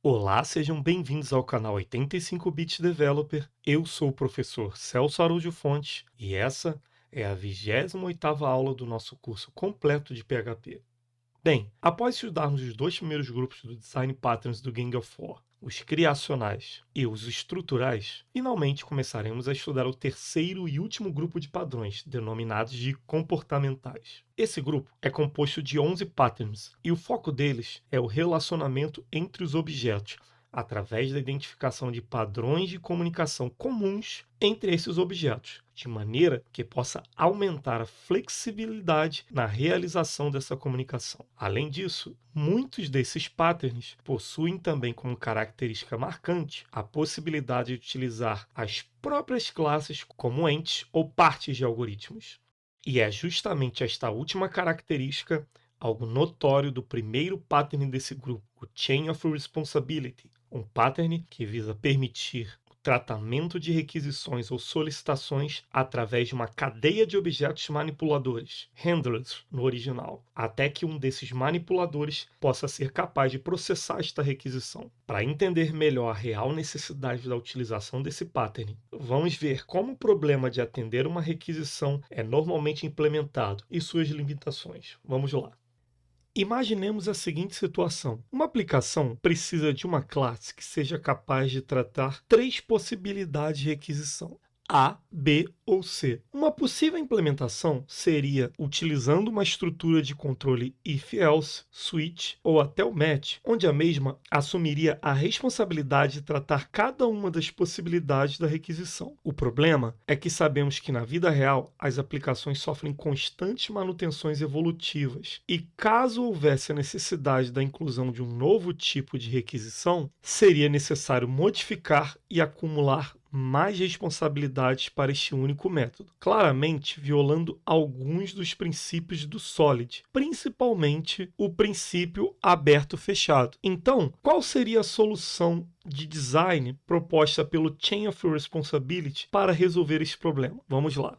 Olá, sejam bem-vindos ao canal 85 Bit Developer. Eu sou o professor Celso Araújo Fontes e essa é a 28ª aula do nosso curso completo de PHP. Bem, após estudarmos os dois primeiros grupos do Design Patterns do Gang of Four, os criacionais e os estruturais, finalmente começaremos a estudar o terceiro e último grupo de padrões, denominados de comportamentais. Esse grupo é composto de 11 patterns e o foco deles é o relacionamento entre os objetos, através da identificação de padrões de comunicação comuns entre esses objetos, de maneira que possa aumentar a flexibilidade na realização dessa comunicação. Além disso, muitos desses patterns possuem também como característica marcante a possibilidade de utilizar as próprias classes como entes ou partes de algoritmos. E é justamente esta última característica algo notório do primeiro pattern desse grupo, o Chain of Responsibility, um pattern que visa permitir o tratamento de requisições ou solicitações através de uma cadeia de objetos manipuladores, handlers no original, até que um desses manipuladores possa ser capaz de processar esta requisição. Para entender melhor a real necessidade da utilização desse pattern, vamos ver como o problema de atender uma requisição é normalmente implementado e suas limitações. Vamos lá. Imaginemos a seguinte situação. Uma aplicação precisa de uma classe que seja capaz de tratar três possibilidades de requisição: A, B ou C. Uma possível implementação seria utilizando uma estrutura de controle if-else, switch ou até o match, onde a mesma assumiria a responsabilidade de tratar cada uma das possibilidades da requisição. O problema é que sabemos que na vida real as aplicações sofrem constantes manutenções evolutivas e caso houvesse a necessidade da inclusão de um novo tipo de requisição, seria necessário modificar e acumular mais responsabilidades para este único método, claramente violando alguns dos princípios do Solid, principalmente o princípio aberto-fechado. Então, qual seria a solução de design proposta pelo Chain of Responsibility para resolver esse problema? Vamos lá.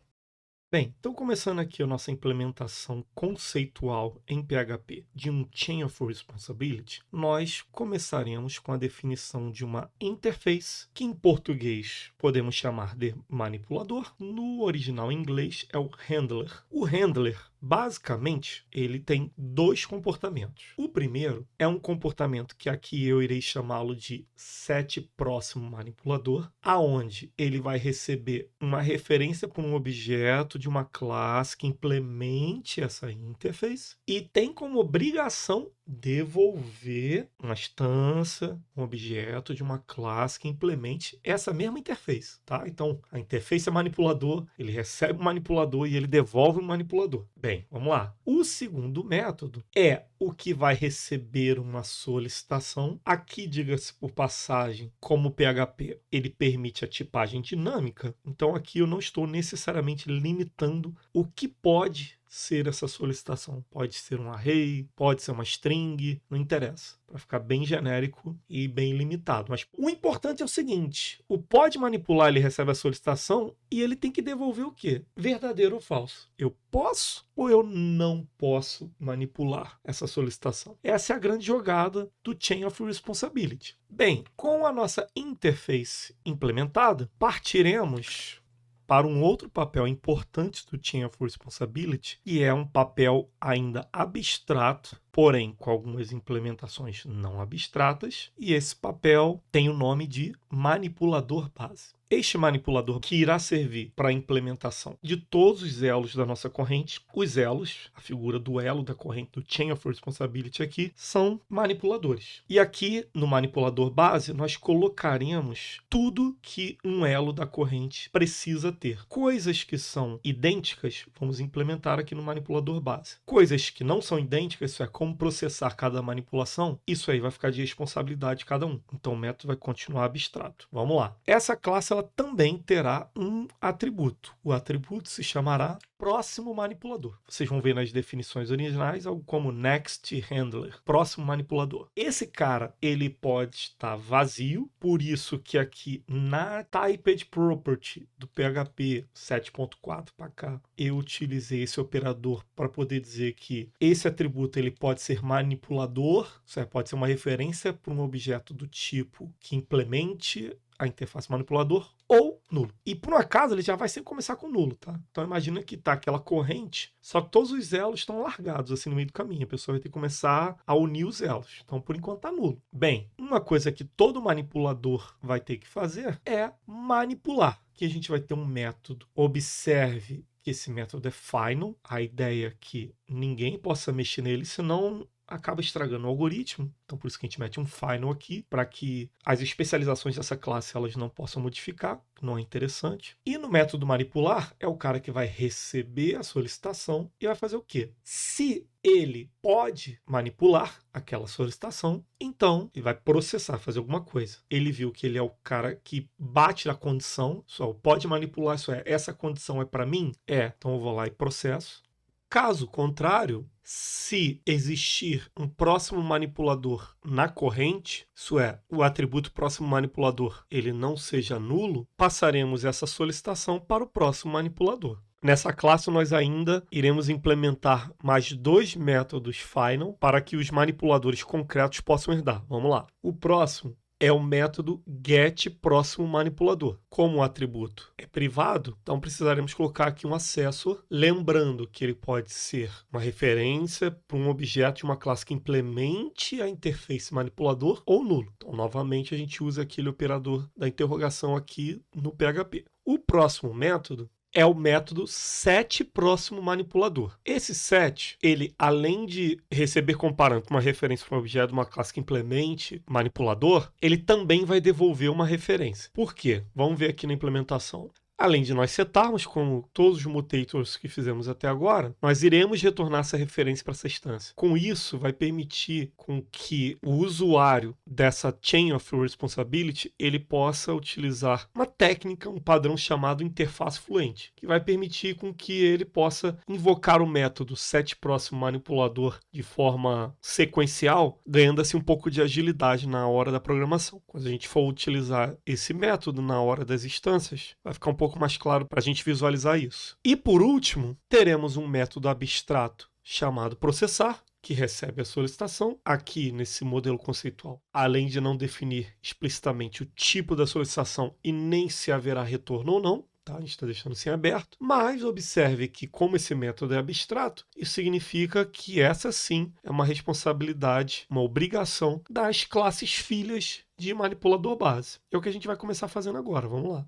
Bem, então começando aqui a nossa implementação conceitual em PHP de um Chain of Responsibility, nós começaremos com a definição de uma interface, que em português podemos chamar de manipulador, no original em inglês é o handler. O handler, basicamente, ele tem dois comportamentos. O primeiro é um comportamento que aqui eu irei chamá-lo de setPróximo manipulador, aonde ele vai receber uma referência para um objeto de uma classe que implemente essa interface e tem como obrigação devolver uma instância, um objeto de uma classe que implemente essa mesma interface, tá? Então, a interface é manipulador, ele recebe o manipulador e ele devolve o manipulador. Bem, vamos lá. O segundo método é o que vai receber uma solicitação. Aqui, diga-se por passagem, como o PHP, ele permite a tipagem dinâmica, então aqui eu não estou necessariamente limitando o que pode ser essa solicitação. Pode ser um array, pode ser uma string, não interessa, para ficar bem genérico e bem limitado. Mas o importante é o seguinte, o pode manipular, ele recebe a solicitação e ele tem que devolver o quê? Verdadeiro ou falso. Eu posso ou eu não posso manipular essa solicitação? Essa é a grande jogada do Chain of Responsibility. Bem, com a nossa interface implementada, partiremos para um outro papel importante do Chain of Responsibility, e é um papel ainda abstrato, porém com algumas implementações não abstratas, e esse papel tem o nome de manipulador base. Este manipulador que irá servir para a implementação de todos os elos da nossa corrente. Os elos, a figura do elo da corrente do Chain of Responsibility aqui, são manipuladores. E aqui no manipulador base nós colocaremos tudo que um elo da corrente precisa ter. Coisas que são idênticas, vamos implementar aqui no manipulador base. Coisas que não são idênticas, isso é como processar cada manipulação, isso aí vai ficar de responsabilidade de cada um. Então o método vai continuar abstrato. Vamos lá. Essa classe ela também terá um atributo. O atributo se chamará próximo manipulador. Vocês vão ver nas definições originais algo como next handler, próximo manipulador. Esse cara, ele pode estar vazio, por isso que aqui na typed property do PHP 7.4 para cá, eu utilizei esse operador para poder dizer que esse atributo ele pode pode ser manipulador, isso é, pode ser uma referência para um objeto do tipo que implemente a interface manipulador, ou nulo. E por um acaso ele já vai sempre começar com nulo, tá? Então imagina que tá aquela corrente, só que todos os elos estão largados assim no meio do caminho. A pessoa vai ter que começar a unir os elos. Então por enquanto tá nulo. Bem, uma coisa que todo manipulador vai ter que fazer é manipular. Que a gente vai ter um método. Observe que esse método é final. A ideia é que ninguém possa mexer nele, senão acaba estragando o algoritmo. Então por isso que a gente mete um final aqui, para que as especializações dessa classe elas não possam modificar, não é interessante. E no método manipular é o cara que vai receber a solicitação e vai fazer o quê? Se ele pode manipular aquela solicitação, então ele vai processar, fazer alguma coisa. Ele viu que ele é o cara que bate na condição, só pode manipular, isso é, essa condição é para mim? É, então eu vou lá e processo. Caso contrário, se existir um próximo manipulador na corrente, isso é, o atributo próximo manipulador ele não seja nulo, passaremos essa solicitação para o próximo manipulador. Nessa classe, nós ainda iremos implementar mais 2 métodos final para que os manipuladores concretos possam herdar. Vamos lá. O próximo é o método getPróximoManipulador. Como o atributo é privado, então precisaremos colocar aqui um accessor, lembrando que ele pode ser uma referência para um objeto de uma classe que implemente a interface manipulador ou nulo. Então, novamente, a gente usa aquele operador da interrogação aqui no PHP. O próximo método é o método setPróximoManipulador. Esse set, ele, além de receber como parâmetro uma referência para um objeto de uma classe que implemente manipulador, ele também vai devolver uma referência. Por quê? Vamos ver aqui na implementação. Além de nós setarmos, como todos os mutators que fizemos até agora, nós iremos retornar essa referência para essa instância. Com isso, vai permitir com que o usuário dessa Chain of Responsibility ele possa utilizar uma técnica, um padrão chamado interface fluente, que vai permitir com que ele possa invocar o método setPróximoManipulador de forma sequencial, ganhando assim um pouco de agilidade na hora da programação. Quando a gente for utilizar esse método na hora das instâncias, vai ficar um pouco mais claro para a gente visualizar isso. E por último, teremos um método abstrato chamado processar, que recebe a solicitação. Aqui, nesse modelo conceitual, além de não definir explicitamente o tipo da solicitação e nem se haverá retorno ou não, tá? A gente está deixando assim aberto, mas observe que como esse método é abstrato, isso significa que essa sim é uma responsabilidade, uma obrigação das classes filhas de manipulador base. É o que a gente vai começar fazendo agora, vamos lá.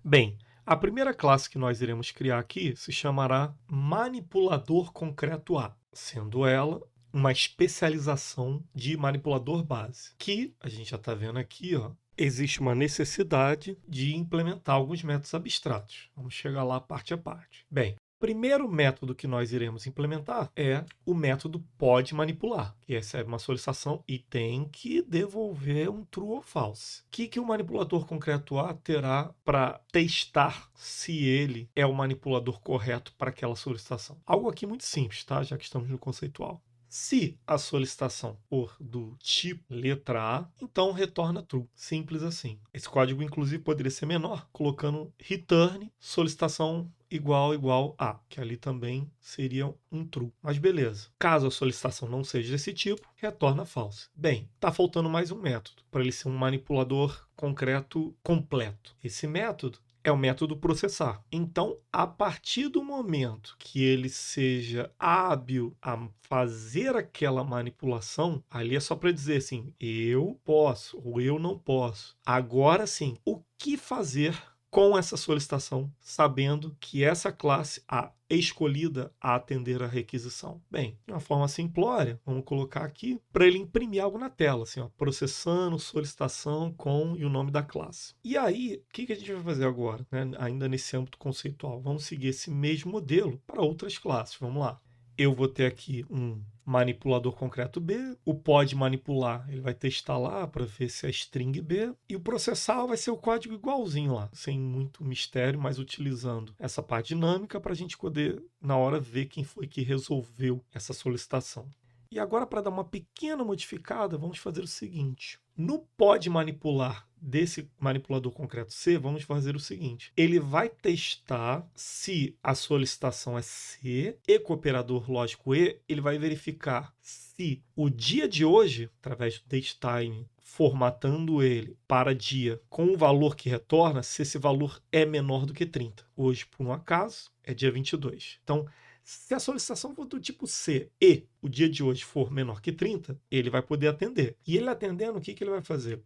Bem, a primeira classe que nós iremos criar aqui se chamará Manipulador Concreto A, sendo ela uma especialização de manipulador base, que a gente já está vendo aqui, ó, existe uma necessidade de implementar alguns métodos abstratos. Vamos chegar lá parte a parte. Bem, o primeiro método que nós iremos implementar é o método pode_manipular, que recebe uma solicitação e tem que devolver um true ou false. O que o manipulador concreto A terá para testar se ele é o manipulador correto para aquela solicitação? Algo aqui muito simples, tá? Já que estamos no conceitual. Se a solicitação for do tipo letra A, então retorna true. Simples assim. Esse código, inclusive, poderia ser menor, colocando return solicitação igual a, que ali também seria um true. Mas beleza. Caso a solicitação não seja desse tipo, retorna false. Bem, está faltando mais um método para ele ser um manipulador concreto completo. Esse método é o método processar. Então, a partir do momento que ele seja hábil a fazer aquela manipulação, ali é só para dizer assim, eu posso ou eu não posso. Agora sim, o que fazer com essa solicitação, sabendo que essa classe a escolhida a atender a requisição? Bem, de uma forma simplória, vamos colocar aqui para ele imprimir algo na tela, assim, ó, processando solicitação com e o nome da classe. E aí, o que a gente vai fazer agora, né? Ainda nesse âmbito conceitual? Vamos seguir esse mesmo modelo para outras classes. Vamos lá. Eu vou ter aqui um manipulador concreto B, o pode manipular, ele vai testar lá para ver se é string B, e o processar vai ser o código igualzinho lá, sem muito mistério, mas utilizando essa parte dinâmica para a gente poder, na hora, ver quem foi que resolveu essa solicitação. E agora, para dar uma pequena modificada, vamos fazer o seguinte. No pode manipular desse manipulador concreto C, vamos fazer o seguinte. Ele vai testar se a solicitação é C e com o operador lógico E, ele vai verificar se o dia de hoje, através do datetime, formatando ele para dia com o valor que retorna, se esse valor é menor do que 30. Hoje, por um acaso, é dia 22. Então, se a solicitação for do tipo C e o dia de hoje for menor que 30, ele vai poder atender. E ele atendendo, o que ele vai fazer?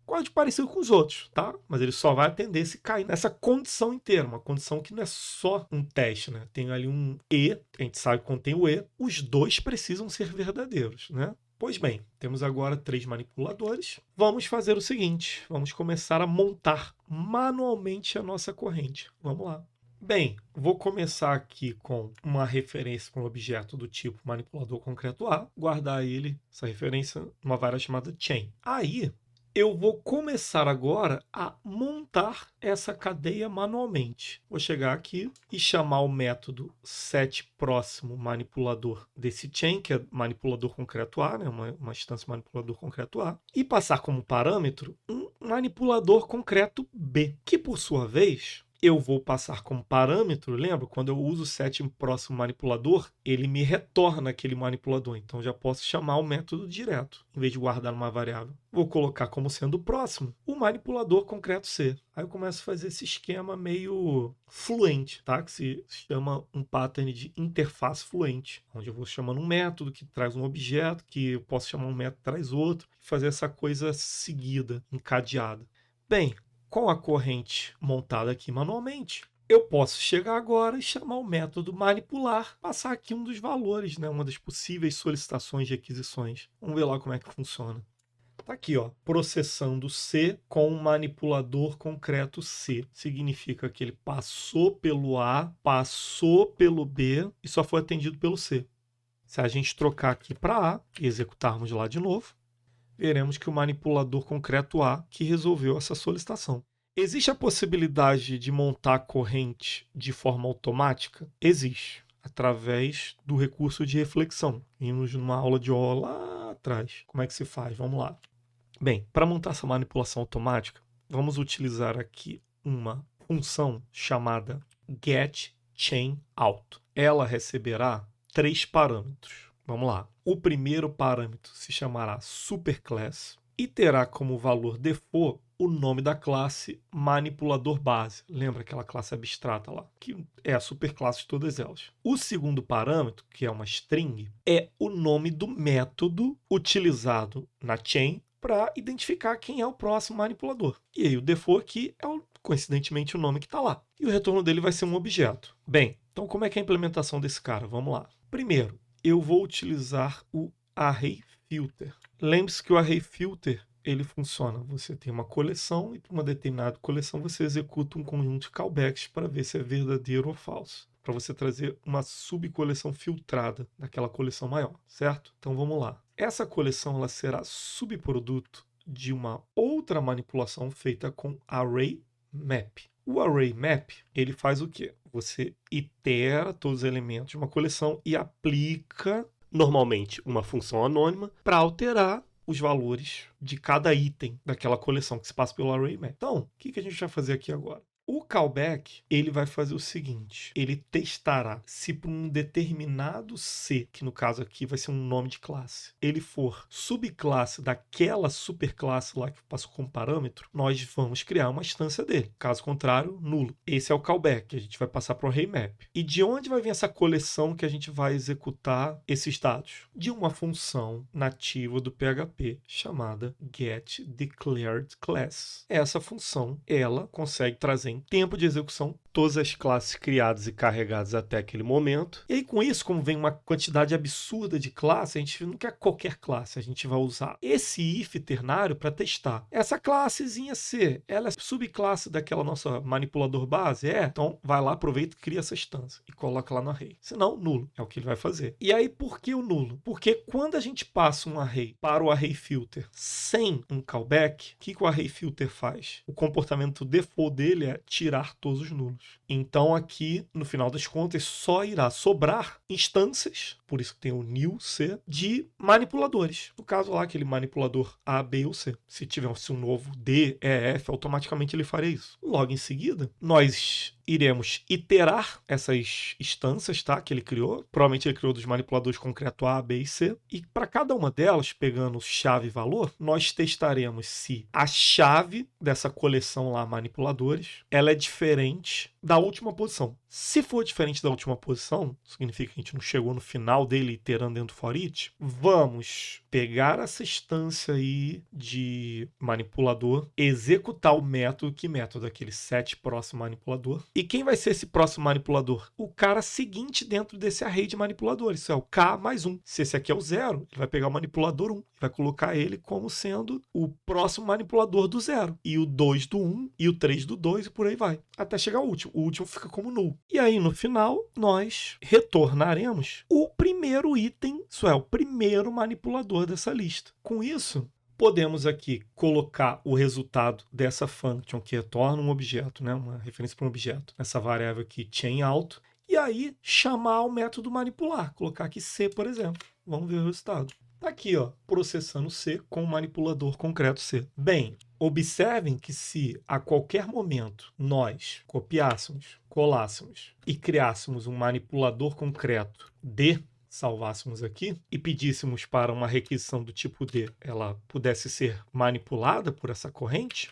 Quase parecido com os outros, tá? Mas ele só vai atender se cair nessa condição inteira, uma condição que não é só um teste, né? Tem ali um E, a gente sabe que contém o E, os dois precisam ser verdadeiros, né? Pois bem, temos agora 3 manipuladores. Vamos fazer o seguinte, vamos começar a montar manualmente a nossa corrente. Vamos lá. Bem, vou começar aqui com uma referência para um objeto do tipo manipulador concreto A, guardar ele, essa referência, numa variável chamada chain. Aí, eu vou começar agora a montar essa cadeia manualmente. Vou chegar aqui e chamar o método setPróximo manipulador desse chain, que é manipulador concreto A, né? uma instância manipulador concreto A, e passar como parâmetro um manipulador concreto B, que por sua vez eu vou passar como parâmetro, lembra? Quando eu uso o setPróximo manipulador, ele me retorna aquele manipulador. Então, já posso chamar o método direto, em vez de guardar numa variável. Vou colocar como sendo o próximo o manipulador concreto C. Aí eu começo a fazer esse esquema meio fluente, tá? Que se chama um pattern de interface fluente, onde eu vou chamando um método que traz um objeto, que eu posso chamar um método que traz outro, e fazer essa coisa seguida, encadeada. Bem, com a corrente montada aqui manualmente, eu posso chegar agora e chamar o método manipular, passar aqui um dos valores, né? Uma das possíveis solicitações de aquisições. Vamos ver lá como é que funciona. Está aqui, ó, processando C com um manipulador concreto C. Significa que ele passou pelo A, passou pelo B e só foi atendido pelo C. Se a gente trocar aqui para A e executarmos lá de novo, veremos que o manipulador concreto A que resolveu essa solicitação. Existe a possibilidade de montar a corrente de forma automática? Existe, através do recurso de reflexão. Vimos numa aula de OO lá atrás. Como é que se faz? Vamos lá. Bem, para montar essa manipulação automática, vamos utilizar aqui uma função chamada getChainAuto. Ela receberá 3 parâmetros. Vamos lá. O primeiro parâmetro se chamará superclass e terá como valor default o nome da classe manipulador base. Lembra aquela classe abstrata lá, que é a superclasse de todas elas. O segundo parâmetro, que é uma string, é o nome do método utilizado na chain para identificar quem é o próximo manipulador. E aí o default aqui é, coincidentemente, o nome que está lá. E o retorno dele vai ser um objeto. Bem, então como é que é a implementação desse cara? Vamos lá. Primeiro, eu vou utilizar o ArrayFilter. Lembre-se que o ArrayFilter ele funciona. Você tem uma coleção e para uma determinada coleção você executa um conjunto de callbacks para ver se é verdadeiro ou falso. Para você trazer uma subcoleção filtrada daquela coleção maior, certo? Então vamos lá. Essa coleção ela será subproduto de uma outra manipulação feita com ArrayMap. O ArrayMap, ele faz o quê? Você itera todos os elementos de uma coleção e aplica, normalmente, uma função anônima para alterar os valores de cada item daquela coleção que se passa pelo ArrayMap. Então, o que a gente vai fazer aqui agora? O callback, ele vai fazer o seguinte, ele testará se para um determinado C, que no caso aqui vai ser um nome de classe, ele for subclasse daquela superclasse lá que passou como parâmetro, nós vamos criar uma instância dele. Caso contrário, nulo. Esse é o callback, que a gente vai passar para o ArrayMap. E de onde vai vir essa coleção que a gente vai executar esses dados? De uma função nativa do PHP chamada getDeclaredClass. Essa função, ela consegue trazer em tempo de execução todas as classes criadas e carregadas até aquele momento. E aí, com isso, como vem uma quantidade absurda de classes, a gente não quer qualquer classe, a gente vai usar esse if ternário para testar. Essa classezinha C, ela é subclasse daquela nossa manipulador base? É? Então, vai lá, aproveita e cria essa instância e coloca lá no array. Senão, nulo. É o que ele vai fazer. E aí, por que o nulo? Porque quando a gente passa um array para o ArrayFilter sem um callback, o que o ArrayFilter faz? O comportamento default dele é tirar tirar todos os nulos. Então aqui, no final das contas, só irá sobrar instâncias, por isso que tem o new C, de manipuladores. No caso lá, aquele manipulador A, B ou C. Se tivesse um novo D, E, F, automaticamente ele faria isso. Logo em seguida, nós iremos iterar essas instâncias, tá, que ele criou. Provavelmente ele criou dos manipuladores concreto A, B e C. E para cada uma delas, pegando chave e valor, nós testaremos se a chave dessa coleção lá, manipuladores, ela é diferente da última posição. Se for diferente da última posição, significa que a gente não chegou no final dele iterando dentro do for each, vamos pegar essa instância aí de manipulador, executar o método, que método? Aquele set próximo manipulador. E quem vai ser esse próximo manipulador? O cara seguinte dentro desse array de manipuladores. Isso é o K mais 1. Se esse aqui é o 0, ele vai pegar o manipulador 1 e vai colocar ele como sendo o próximo manipulador do 0. E o 2 do 1, e o 3 do 2, e por aí vai. Até chegar ao último. O último fica como null. E aí, no final, nós retornaremos o primeiro item, isso é, o primeiro manipulador dessa lista. Com isso, podemos aqui colocar o resultado dessa function que retorna um objeto, né, uma referência para um objeto, essa variável aqui, chain_out, e aí chamar o método manipular, colocar aqui C, por exemplo. Vamos ver o resultado. Está aqui, ó, processando C com o manipulador concreto C. Bem, observem que se a qualquer momento nós copiássemos, colássemos e criássemos um manipulador concreto D, salvássemos aqui e pedíssemos para uma requisição do tipo D, ela pudesse ser manipulada por essa corrente,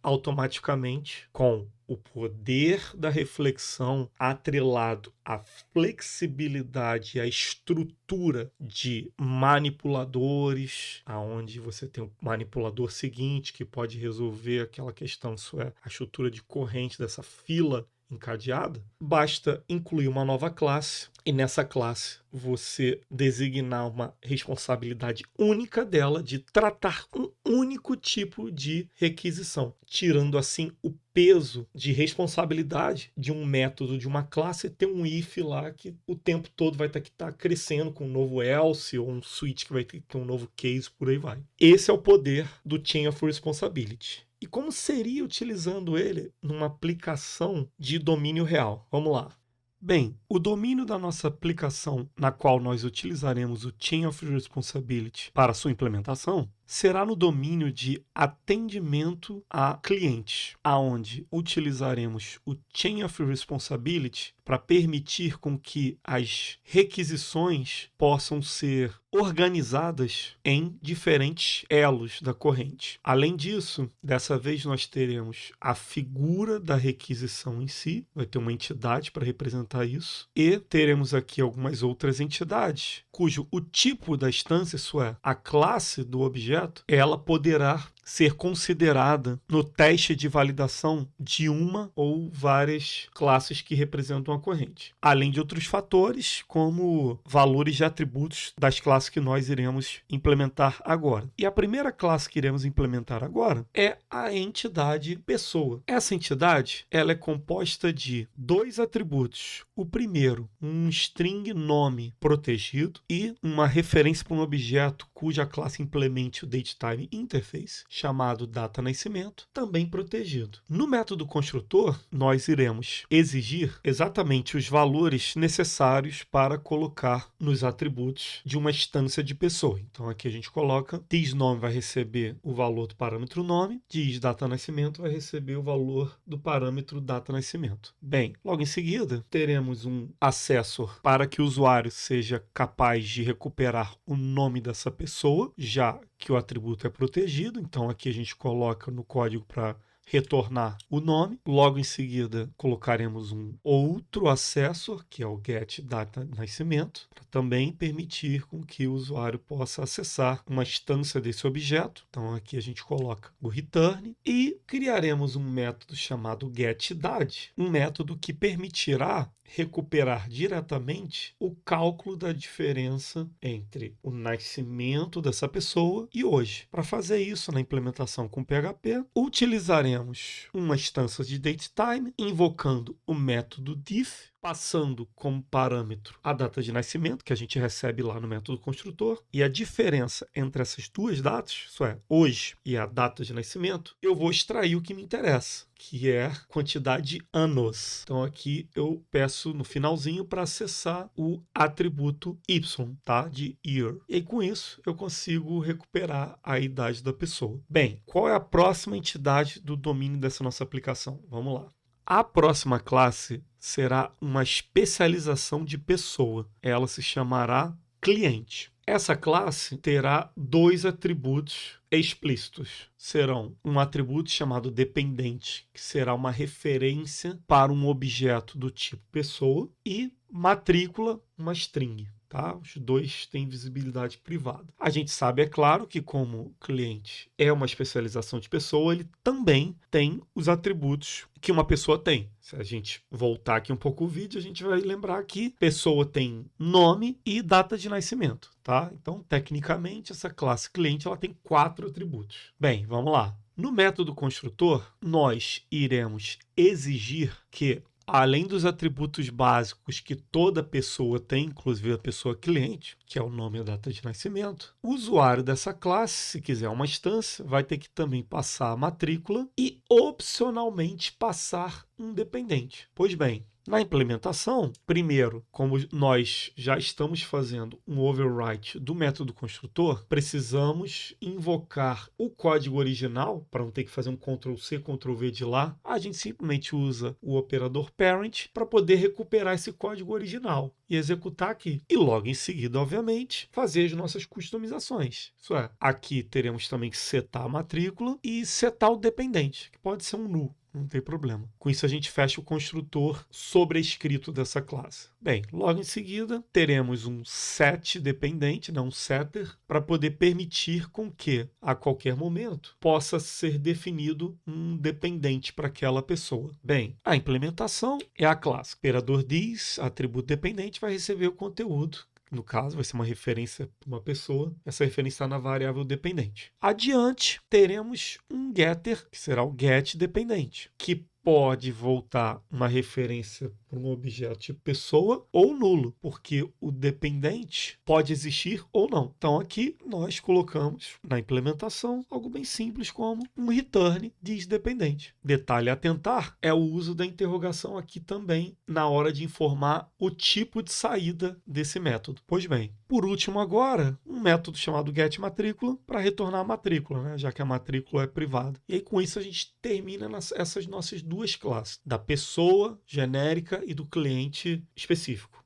automaticamente, com o poder da reflexão atrelado à flexibilidade, à estrutura de manipuladores, aonde você tem um manipulador seguinte que pode resolver aquela questão, isso é, a estrutura de corrente dessa fila encadeada, basta incluir uma nova classe e nessa classe você designar uma responsabilidade única dela de tratar um único tipo de requisição, tirando assim o peso de responsabilidade de um método de uma classe ter um if lá que o tempo todo vai ter que estar crescendo com um novo else ou um switch que vai ter que ter um novo case, por aí vai. Esse é o poder do Chain of Responsibility. E como seria utilizando ele numa aplicação de domínio real? Vamos lá. Bem, o domínio da nossa aplicação na qual nós utilizaremos o Chain of Responsibility para sua implementação será no domínio de atendimento a clientes, aonde utilizaremos o Chain of Responsibility para permitir com que as requisições possam ser organizadas em diferentes elos da corrente. Além disso, dessa vez nós teremos a figura da requisição em si, vai ter uma entidade para representar isso, e teremos aqui algumas outras entidades, cujo o tipo da instância, isso é, a classe do objeto, ela poderá ser considerada no teste de validação de uma ou várias classes que representam a corrente. Além de outros fatores, como valores de atributos das classes que nós iremos implementar agora. E a primeira classe que iremos implementar agora é a entidade pessoa. Essa entidade, ela é composta de dois atributos. O primeiro, um string nome protegido e uma referência para um objeto cuja classe implemente o datetime interface, chamado data nascimento, também protegido. No método construtor, nós iremos exigir exatamente os valores necessários para colocar nos atributos de uma instância de pessoa. Então aqui a gente coloca thisNome vai receber o valor do parâmetro nome, thisDataNascimento vai receber o valor do parâmetro data nascimento. Bem, logo em seguida teremos um accessor para que o usuário seja capaz de recuperar o nome dessa pessoa, já que o atributo é protegido. Então aqui a gente coloca no código para retornar o nome. Logo em seguida colocaremos um outro accessor, que é o getDataNascimento, para também permitir com que o usuário possa acessar uma instância desse objeto. Então aqui a gente coloca o return e criaremos um método chamado getIdade, um método que permitirá recuperar diretamente o cálculo da diferença entre o nascimento dessa pessoa e hoje. Para fazer isso na implementação com PHP, utilizaremos uma instância de datetime, invocando o método diff, passando como parâmetro a data de nascimento, que a gente recebe lá no método construtor, e a diferença entre essas duas datas, isso é, hoje e a data de nascimento, eu vou extrair o que me interessa, que é quantidade de anos. Então aqui eu peço no finalzinho para acessar o atributo y, tá? De year. E aí, com isso eu consigo recuperar a idade da pessoa. Bem, qual é a próxima entidade do domínio dessa nossa aplicação? Vamos lá. A próxima classe será uma especialização de pessoa. Ela se chamará cliente. Essa classe terá dois atributos explícitos. Serão um atributo chamado dependente, que será uma referência para um objeto do tipo pessoa, e matrícula, uma string. Tá? Os dois têm visibilidade privada. A gente sabe, é claro, que como cliente é uma especialização de pessoa, ele também tem os atributos que uma pessoa tem. Se a gente voltar aqui um pouco o vídeo, a gente vai lembrar que pessoa tem nome e data de nascimento. Tá? Então, tecnicamente, essa classe cliente ela tem 4 atributos. Bem, vamos lá. No método construtor, nós iremos exigir que, além dos atributos básicos que toda pessoa tem, inclusive a pessoa cliente, que é o nome e a data de nascimento, o usuário dessa classe, se quiser uma instância, vai ter que também passar a matrícula e, opcionalmente, passar um dependente. Pois bem, na implementação, primeiro, como nós já estamos fazendo um overwrite do método construtor, precisamos invocar o código original, para não ter que fazer um Ctrl+C, Ctrl+V de lá. A gente simplesmente usa o operador parent para poder recuperar esse código original e executar aqui. E logo em seguida, obviamente, fazer as nossas customizações. Isso é, aqui teremos também que setar a matrícula e setar o dependente, que pode ser um null. Não tem problema. Com isso, a gente fecha o construtor sobrescrito dessa classe. Bem, logo em seguida, teremos um set dependente, um setter, para poder permitir com que, a qualquer momento, possa ser definido um dependente para aquela pessoa. Bem, a implementação é a classe. O operador diz, atributo dependente vai receber o conteúdo. No caso, vai ser uma referência para uma pessoa. Essa referência está na variável dependente. Adiante, teremos um getter, que será o get dependente, que pode voltar uma referência para um objeto tipo pessoa ou nulo, porque o dependente pode existir ou não. Então aqui nós colocamos na implementação algo bem simples como um return diz dependente. Detalhe a atentar é o uso da interrogação aqui também na hora de informar o tipo de saída desse método. Pois bem, por último agora, um método chamado getMatrícula para retornar a matrícula, né? Já que a matrícula é privada. E aí com isso a gente termina essas nossas duas classes, da pessoa genérica e do cliente específico.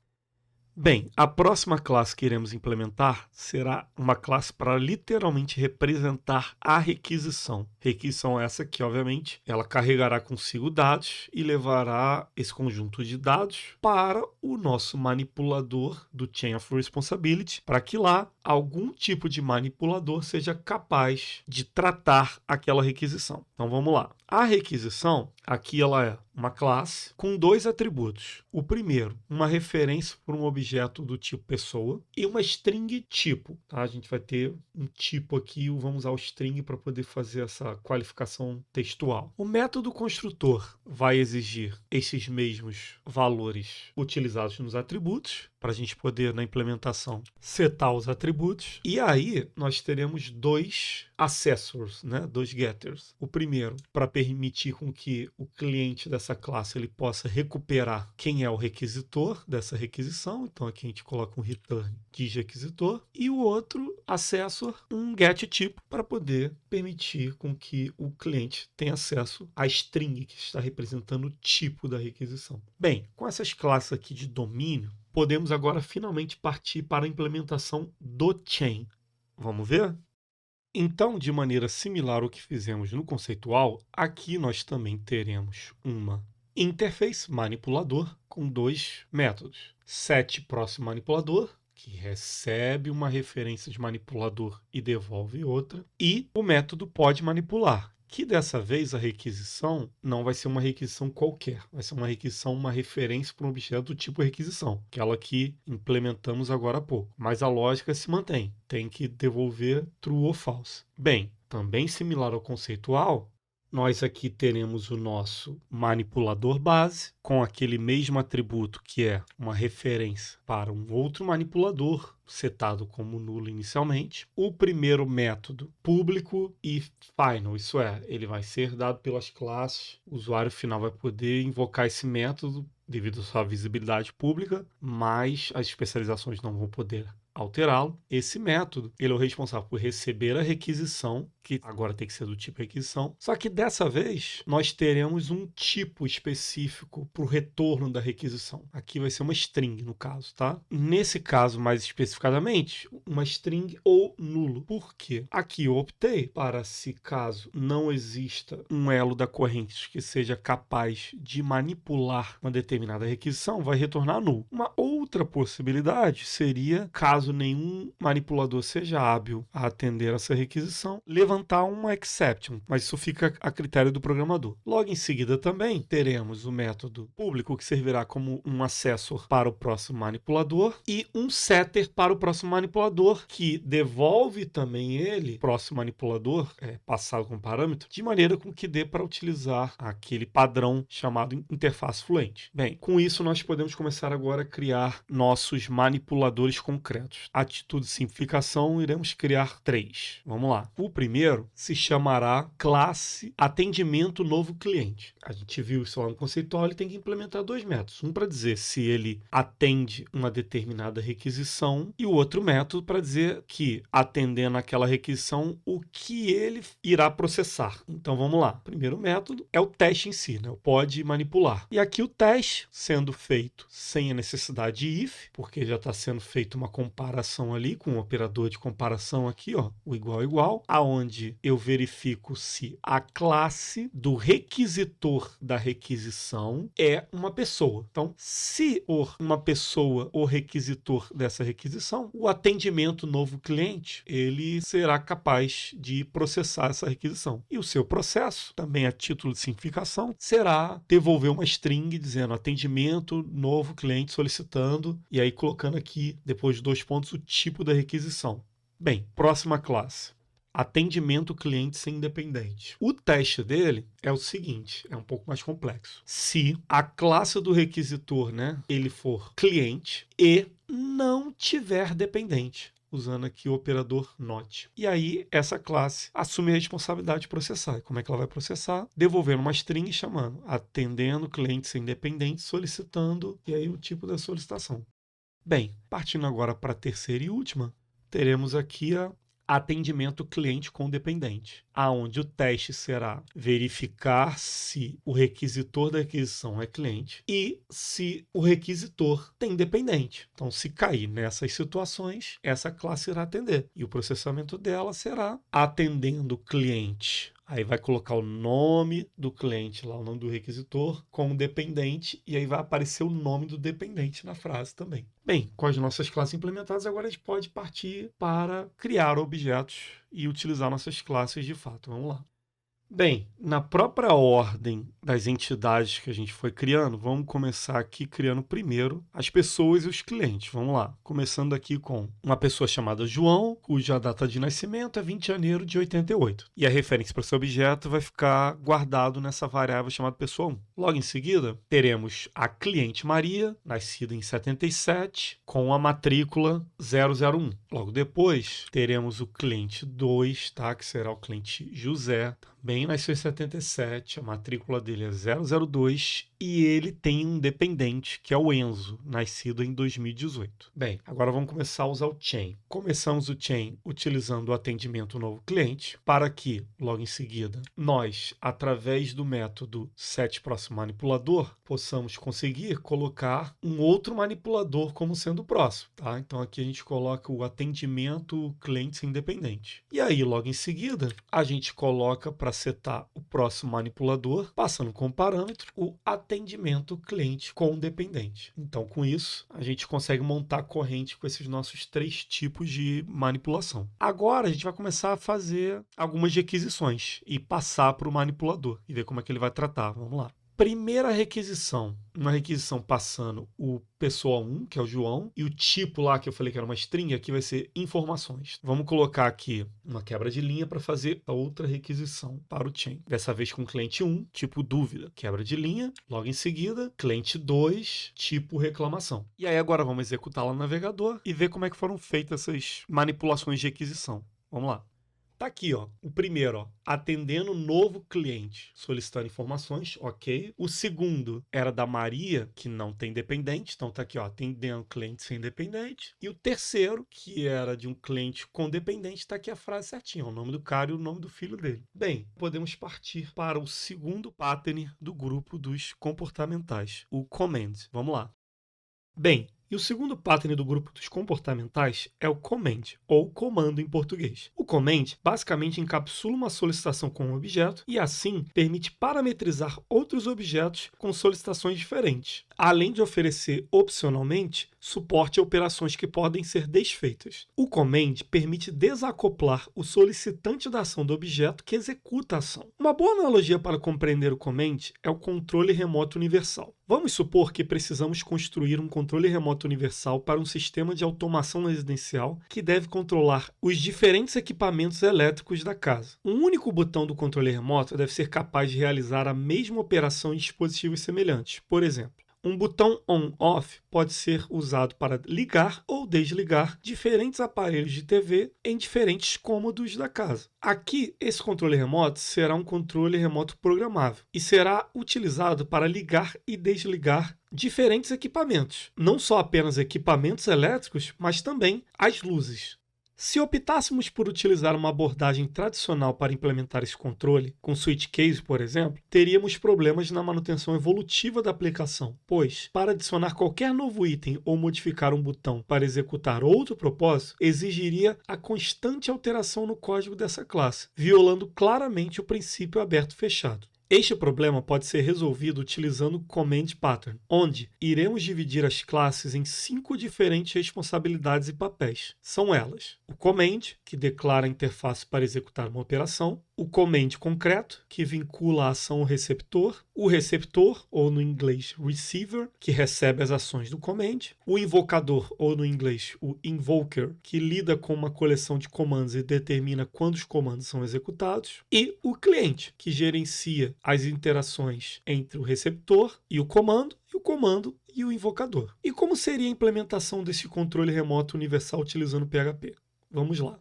Bem, a próxima classe que iremos implementar será uma classe para literalmente representar a requisição. Requisição essa que, obviamente, ela carregará consigo dados e levará esse conjunto de dados para o nosso manipulador do Chain of Responsibility, para que lá algum tipo de manipulador seja capaz de tratar aquela requisição. Então vamos lá. A requisição, aqui ela é uma classe com dois atributos. O primeiro, uma referência para um objeto do tipo pessoa e uma string tipo. Tá? A gente vai ter um tipo aqui, vamos usar o string para poder fazer essa qualificação textual. O método construtor vai exigir esses mesmos valores utilizados nos atributos, para a gente poder, na implementação, setar os atributos. E aí, nós teremos dois accessors, né? Dois getters. O primeiro, para permitir com que o cliente dessa classe ele possa recuperar quem é o requisitor dessa requisição. Então, aqui a gente coloca um return diz requisitor. E o outro, accessor, um getType, para poder permitir com que o cliente tenha acesso à string que está representando o tipo da requisição. Bem, com essas classes aqui de domínio, podemos agora finalmente partir para a implementação do chain. Vamos ver? Então, de maneira similar ao que fizemos no conceitual, aqui nós também teremos uma interface manipulador com dois métodos. setProcessManipulador, que recebe uma referência de manipulador e devolve outra, e o método podeManipular, que dessa vez a requisição não vai ser uma requisição qualquer, vai ser uma requisição, uma referência para um objeto do tipo requisição, aquela que implementamos agora há pouco. Mas a lógica se mantém, tem que devolver true ou false. Bem, também similar ao conceitual, Nós aqui teremos o nosso manipulador base, com aquele mesmo atributo que é uma referência para um outro manipulador, setado como nulo inicialmente. O primeiro método, público e final, isso é, ele vai ser dado pelas classes, o usuário final vai poder invocar esse método devido à sua visibilidade pública, mas as especializações não vão poder alterá-lo. Esse método, ele é o responsável por receber a requisição, que agora tem que ser do tipo requisição, só que dessa vez nós teremos um tipo específico para o retorno da requisição. Aqui vai ser uma string, no caso, tá? Nesse caso, mais especificadamente, uma string ou nulo. Por quê? Aqui eu optei para, se caso não exista um elo da corrente que seja capaz de manipular uma determinada requisição, vai retornar nulo. Uma outra possibilidade seria, caso nenhum manipulador seja hábil a atender essa requisição, levantar uma exception, mas isso fica a critério do programador. Logo em seguida também teremos o método público, que servirá como um accessor para o próximo manipulador, e um setter para o próximo manipulador, que devolve também ele, próximo manipulador, passado como parâmetro, de maneira com que dê para utilizar aquele padrão chamado interface fluente. Bem, com isso nós podemos começar agora a criar nossos manipuladores concretos. Atitude de simplificação, iremos criar 3. Vamos lá. O primeiro se chamará classe atendimento novo cliente. A gente viu isso lá no conceitual, ele tem que implementar 2 métodos. Um para dizer se ele atende uma determinada requisição e o outro método para dizer que, atendendo aquela requisição, o que ele irá processar. Então vamos lá. O primeiro método é o teste em si, né? O pode manipular. E aqui o teste sendo feito sem a necessidade de if, porque já está sendo feita uma comparação ali com o operador de comparação aqui, ó, o igual, aonde eu verifico se a classe do requisitor da requisição é uma pessoa. Então, se for uma pessoa o requisitor dessa requisição, o atendimento novo cliente, ele será capaz de processar essa requisição. E o seu processo, também a título de simplificação, será devolver uma string dizendo atendimento novo cliente solicitando, e aí colocando aqui, depois de 2 pontos, o tipo da requisição. Bem, próxima classe. Atendimento cliente sem independente. O teste dele é o seguinte, é um pouco mais complexo. Se a classe do requisitor, né, ele for cliente e não tiver dependente, usando aqui o operador not. E aí, essa classe assume a responsabilidade de processar. E como é que ela vai processar? Devolvendo uma string chamando atendendo cliente sem independente, solicitando, e aí o tipo da solicitação. Bem, partindo agora para a terceira e última, teremos aqui a atendimento cliente com dependente, aonde o teste será verificar se o requisitor da requisição é cliente e se o requisitor tem dependente. Então, se cair nessas situações, essa classe irá atender. E o processamento dela será atendendo o cliente. Aí vai colocar o nome do cliente lá, o nome do requisitor, com o dependente, e aí vai aparecer o nome do dependente na frase também. Bem, com as nossas classes implementadas, agora a gente pode partir para criar objetos e utilizar nossas classes de fato. Vamos lá. Bem, na própria ordem das entidades que a gente foi criando, vamos começar aqui criando primeiro as pessoas e os clientes. Vamos lá. Começando aqui com uma pessoa chamada João, cuja data de nascimento é 20 de janeiro de 88. E a referência para esse objeto vai ficar guardado nessa variável chamada pessoa 1. Logo em seguida, teremos a cliente Maria, nascida em 77, com a matrícula 001. Logo depois, teremos o cliente 2, tá? Que será o cliente José, também nasceu em 77, a matrícula dele é 002 e ele tem um dependente, que é o Enzo, nascido em 2018. Bem, agora vamos começar a usar o chain. Começamos o chain utilizando o atendimento novo cliente, para que, logo em seguida, nós, através do método setPróximoManipulador, possamos conseguir colocar um outro manipulador como sendo o próximo, tá? Então aqui a gente coloca o atendimento cliente independente. E aí, logo em seguida, a gente coloca para setar o próximo manipulador, passando como parâmetro o atendimento cliente com dependente. Então, com isso, a gente consegue montar a corrente com esses nossos 3 tipos de manipulação. Agora, a gente vai começar a fazer algumas requisições e passar para o manipulador e ver como é que ele vai tratar. Vamos lá. primeira requisição, uma requisição passando o pessoa1, que é o João, e o tipo lá que eu falei que era uma string, aqui vai ser informações. Vamos colocar aqui uma quebra de linha para fazer a outra requisição para o chain. Dessa vez com cliente 1, tipo dúvida, quebra de linha, logo em seguida, cliente 2, tipo reclamação. E aí agora vamos executar lá no navegador e ver como é que foram feitas essas manipulações de requisição. Vamos lá. Tá aqui, ó, o primeiro, ó, atendendo novo cliente, solicitando informações, ok. O segundo era da Maria, que não tem dependente, então tá aqui, ó, atendendo cliente sem dependente. E o terceiro, que era de um cliente com dependente, tá aqui a frase certinha, o nome do cara e o nome do filho dele. Bem, podemos partir para o segundo pattern do grupo dos comportamentais, o command. Vamos lá. Bem, e o segundo pattern do grupo dos comportamentais é o command, ou comando em português. O command basicamente encapsula uma solicitação com um objeto e, assim, permite parametrizar outros objetos com solicitações diferentes, além de oferecer, opcionalmente, suporte a operações que podem ser desfeitas. O command permite desacoplar o solicitante da ação do objeto que executa a ação. Uma boa analogia para compreender o command é o controle remoto universal. Vamos supor que precisamos construir um controle remoto universal para um sistema de automação residencial que deve controlar os diferentes equipamentos elétricos da casa. Um único botão do controle remoto deve ser capaz de realizar a mesma operação em dispositivos semelhantes. Por exemplo, um botão on/off pode ser usado para ligar ou desligar diferentes aparelhos de TV em diferentes cômodos da casa. Aqui, esse controle remoto será um controle remoto programável e será utilizado para ligar e desligar diferentes equipamentos, não só apenas equipamentos elétricos, mas também as luzes. Se optássemos por utilizar uma abordagem tradicional para implementar esse controle, com switch case, por exemplo, teríamos problemas na manutenção evolutiva da aplicação, pois, para adicionar qualquer novo item ou modificar um botão para executar outro propósito, exigiria a constante alteração no código dessa classe, violando claramente o princípio aberto-fechado. Este problema pode ser resolvido utilizando o Command Pattern, onde iremos dividir as classes em 5 diferentes responsabilidades e papéis. São elas: o Command, que declara a interface para executar uma operação; o Command concreto, que vincula a ação ao receptor; o receptor, ou no inglês Receiver, que recebe as ações do Command; o invocador, ou no inglês o Invoker, que lida com uma coleção de comandos e determina quando os comandos são executados; e o cliente, que gerencia as interações entre o receptor e o comando e o invocador. E como seria a implementação desse controle remoto universal utilizando PHP? Vamos lá.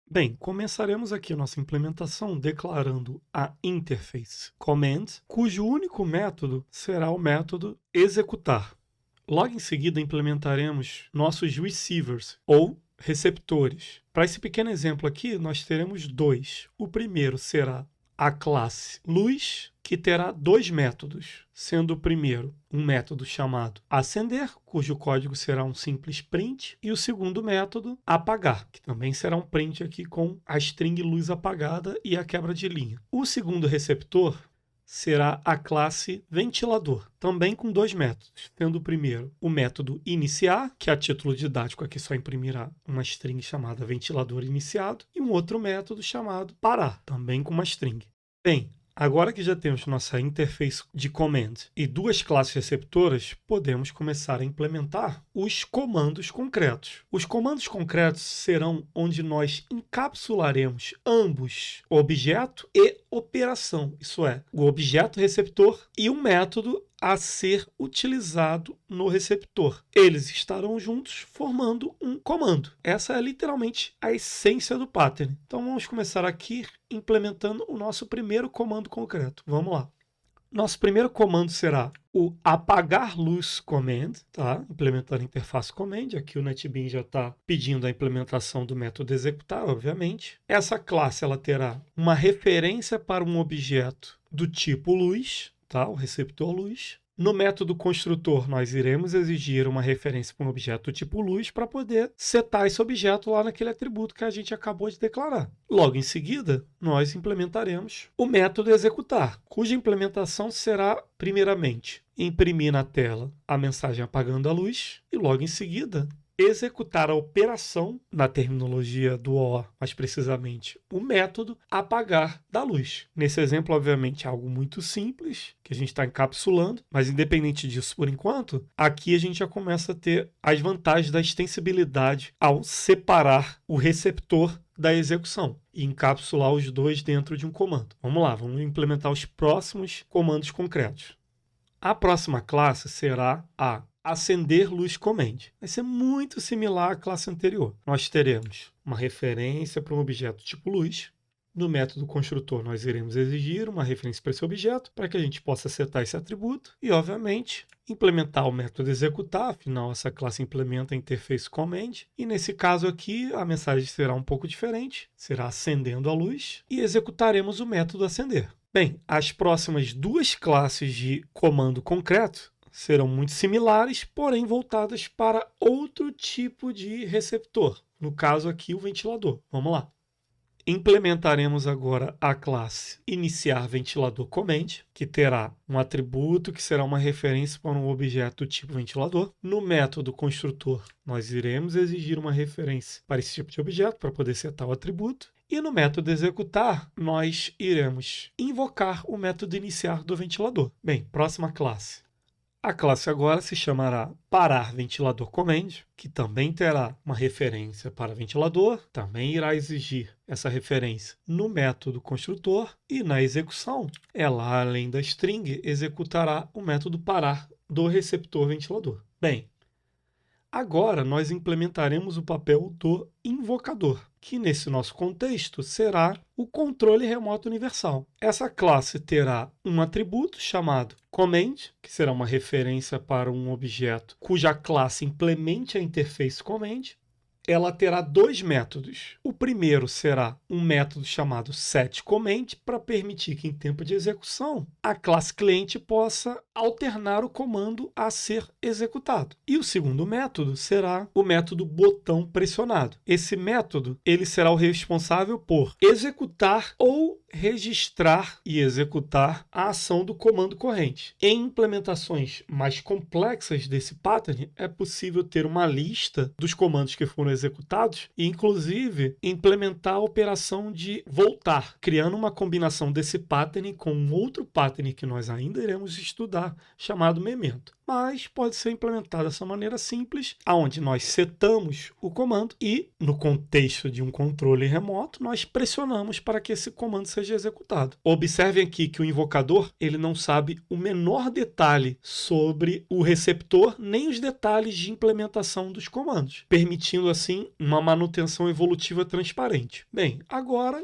Bem, começaremos aqui a nossa implementação declarando a interface command, cujo único método será o método executar. Logo em seguida, implementaremos nossos receivers, ou receptores. Para esse pequeno exemplo aqui, nós teremos dois. O primeiro será a classe luz, que terá dois métodos, sendo o primeiro um método chamado acender, cujo código será um simples print, e o segundo método apagar, que também será um print aqui com a string luz apagada e a quebra de linha. O segundo receptor será a classe ventilador, também com dois métodos, sendo o primeiro o método iniciar, que a título didático aqui só imprimirá uma string chamada ventilador iniciado, e um outro método chamado parar, também com uma string. Bem, agora que já temos nossa interface de command e duas classes receptoras, podemos começar a implementar os comandos concretos. Os comandos concretos serão onde nós encapsularemos ambos objeto e operação, isso é, o objeto receptor e um método a ser utilizado no receptor. Eles estarão juntos formando um comando. Essa é literalmente a essência do pattern. Então vamos começar aqui implementando o nosso primeiro comando concreto. Vamos lá. Nosso primeiro comando será o apagar luz command, tá? Implementando a interface command. Aqui o NetBeans já está pedindo a implementação do método executar, obviamente. Essa classe ela terá uma referência para um objeto do tipo luz, tá? O receptor luz. No método construtor, nós iremos exigir uma referência para um objeto do tipo luz para poder setar esse objeto lá naquele atributo que a gente acabou de declarar. Logo em seguida, nós implementaremos o método executar, cuja implementação será, primeiramente, imprimir na tela a mensagem apagando a luz e, logo em seguida, executar a operação, na terminologia do OR, mais precisamente, o método apagar da luz. Nesse exemplo, obviamente, é algo muito simples, que a gente está encapsulando, mas independente disso, por enquanto, aqui a gente já começa a ter as vantagens da extensibilidade ao separar o receptor da execução e encapsular os dois dentro de um comando. Vamos lá, vamos implementar os próximos comandos concretos. A próxima classe será a acender luz command. Vai ser muito similar à classe anterior. Nós teremos uma referência para um objeto tipo luz. No método construtor, nós iremos exigir uma referência para esse objeto para que a gente possa setar esse atributo e, obviamente, implementar o método executar. Afinal, essa classe implementa a interface command. E nesse caso aqui, a mensagem será um pouco diferente. Será acendendo a luz e executaremos o método acender. Bem, as próximas duas classes de comando concreto serão muito similares, porém voltadas para outro tipo de receptor. No caso aqui, o ventilador. Vamos lá. Implementaremos agora a classe iniciar ventilador command, que terá um atributo que será uma referência para um objeto tipo ventilador. No método construtor, nós iremos exigir uma referência para esse tipo de objeto, para poder setar o atributo. E no método executar, nós iremos invocar o método iniciar do ventilador. Bem, próxima classe. A classe agora se chamará parar ventilador command, que também terá uma referência para ventilador, também irá exigir essa referência no método construtor e na execução, ela, além da string, executará o método parar do receptor ventilador. Bem, agora nós implementaremos o papel do invocador, que nesse nosso contexto será o controle remoto universal. Essa classe terá um atributo chamado command, que será uma referência para um objeto cuja classe implemente a interface command. Ela terá dois métodos. O primeiro será um método chamado setCommand, para permitir que em tempo de execução a classe cliente possa alternar o comando a ser executado. E o segundo método será o método botão pressionado. Esse método ele será o responsável por executar ou registrar e executar a ação do comando corrente. Em implementações mais complexas desse pattern, é possível ter uma lista dos comandos que foram executados e, inclusive, implementar a operação de voltar, criando uma combinação desse pattern com um outro pattern que nós ainda iremos estudar, chamado memento. Mas pode ser implementado dessa maneira simples, onde nós setamos o comando e, no contexto de um controle remoto, nós pressionamos para que esse comando seja executado. Observem aqui que o invocador ele não sabe o menor detalhe sobre o receptor, nem os detalhes de implementação dos comandos, permitindo assim uma manutenção evolutiva transparente. Bem, agora